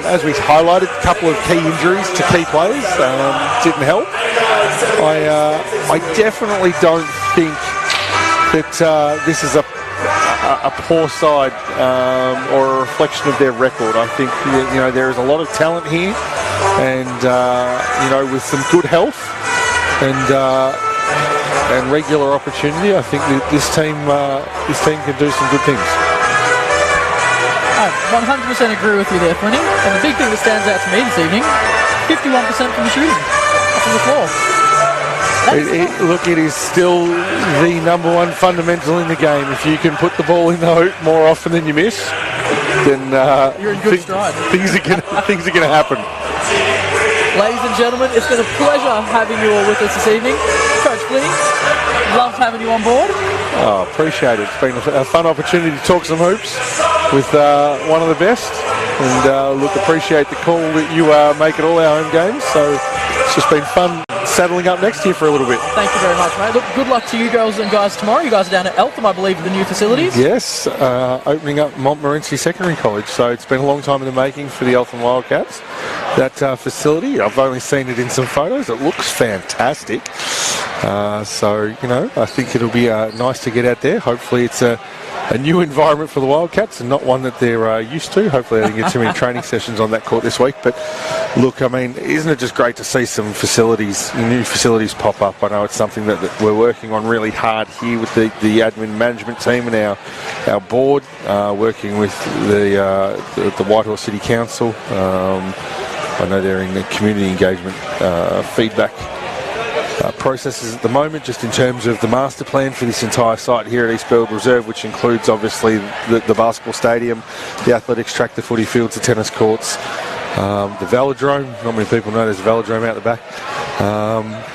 As we highlighted, a couple of key injuries to key players didn't help. I definitely don't think that this is a poor side or a reflection of their record. I think there is a lot of talent here, and with some good health and regular opportunity, I think that this team can do some good things. I 100% agree with you there, Flinny. And the big thing that stands out to me this evening: 51% from the shooting from the floor. It is still the number one fundamental in the game. If you can put the ball in the hoop more often than you miss, then you're in good stride. Things are going to happen. Ladies and gentlemen, it's been a pleasure having you all with us this evening. Coach Flinny, loved having you on board. Oh, appreciate it. It's been a fun opportunity to talk some hoops with one of the best. And appreciate the call that you make it all our home games. So it's just been fun saddling up next year for a little bit. Thank you very much, mate. Look, good luck to you girls and guys tomorrow. You guys are down at Eltham, I believe, with the new facilities. Yes, opening up Montmorency Secondary College. So it's been a long time in the making for the Eltham Wildcats. That facility, I've only seen it in some photos. It looks fantastic. I think it'll be nice to get out there. Hopefully it's a new environment for the Wildcats and not one that they're used to. Hopefully they didn't get too many training sessions on that court this week. But look, I mean, isn't it just great to see some new facilities pop up? I know it's something that we're working on really hard here with the admin management team and our board, working with the Whitehorse City Council. I know they're in the community engagement feedback processes at the moment, just in terms of the master plan for this entire site here at East Burwood Reserve, which includes obviously the basketball stadium, the athletics track, the footy fields, the tennis courts, the velodrome. Not many people know there's a velodrome out the back.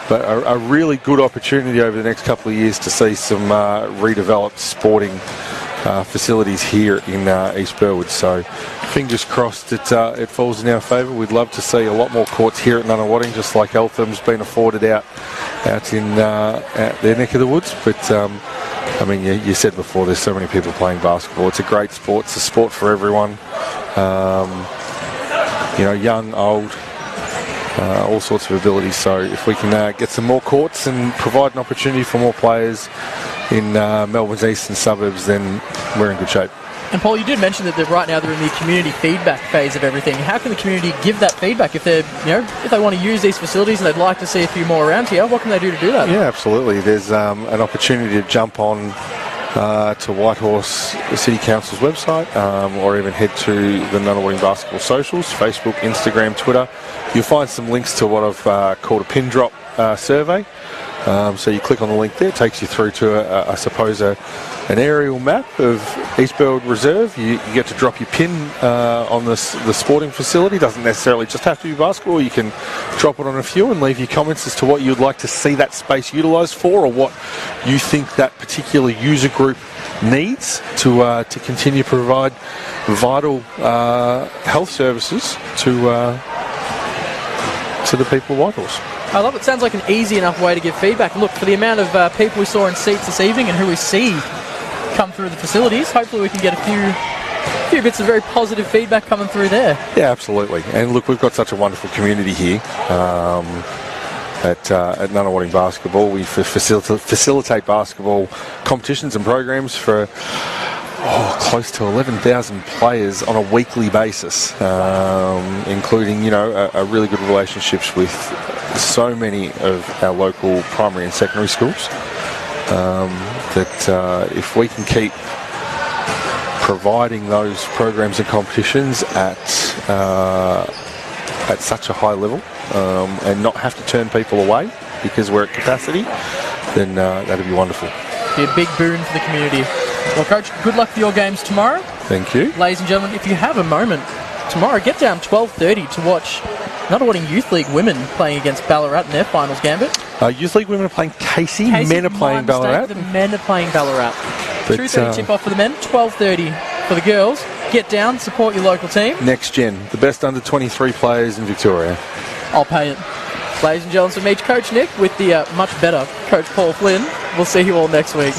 But a really good opportunity over the next couple of years to see some redeveloped sporting facilities here in East Burwood. So fingers crossed it falls in our favour. We'd love to see a lot more courts here at Nunawading, just like Eltham's been afforded out in out their neck of the woods. But you said before, there's so many people playing basketball. It's a great sport. It's a sport for everyone. Young, old, all sorts of abilities. So if we can get some more courts and provide an opportunity for more players in Melbourne's eastern suburbs, then we're in good shape. And Paul, you did mention that right now they're in the community feedback phase of everything. How can the community give that feedback if if they want to use these facilities and they'd like to see a few more around here? What can they do to do that? Yeah, absolutely. There's an opportunity to jump on to Whitehorse City Council's website, or even head to the Nunawading Basketball socials, Facebook, Instagram, Twitter. You'll find some links to what I've called a pin drop survey. So you click on the link there, it takes you through to, I suppose, an aerial map of Eastfield Reserve. You get to drop your pin on the sporting facility. Doesn't necessarily just have to be basketball. You can drop it on a few and leave your comments as to what you'd like to see that space utilised for, or what you think that particular user group needs to continue to provide vital health services to the people of Whitehorse. I love it. Sounds like an easy enough way to give feedback. Look, for the amount of people we saw in seats this evening and who we see come through the facilities, hopefully we can get a few bits of very positive feedback coming through there. Yeah, absolutely. And look, we've got such a wonderful community here at Nunawading Basketball. We facilitate basketball competitions and programs for close to 11,000 players on a weekly basis, including, a really good relationships with so many of our local primary and secondary schools, that if we can keep providing those programs and competitions at such a high level, and not have to turn people away because we're at capacity, then that'd be wonderful. Be a big boon for the community. Well, Coach, good luck for your games tomorrow. Thank you. Ladies and gentlemen, if you have a moment tomorrow, get down 12:30 to watch Nunawading Youth League women playing against Ballarat in their finals gambit. Youth League women are playing Casey. Men are playing Ballarat. The men are playing Ballarat. But, 2:30 tip-off for the men, 12:30 for the girls. Get down, support your local team. Next gen, the best under 23 players in Victoria. I'll pay it. Ladies and gentlemen, so meet Coach Nick with the much better Coach Paul Flynn. We'll see you all next week.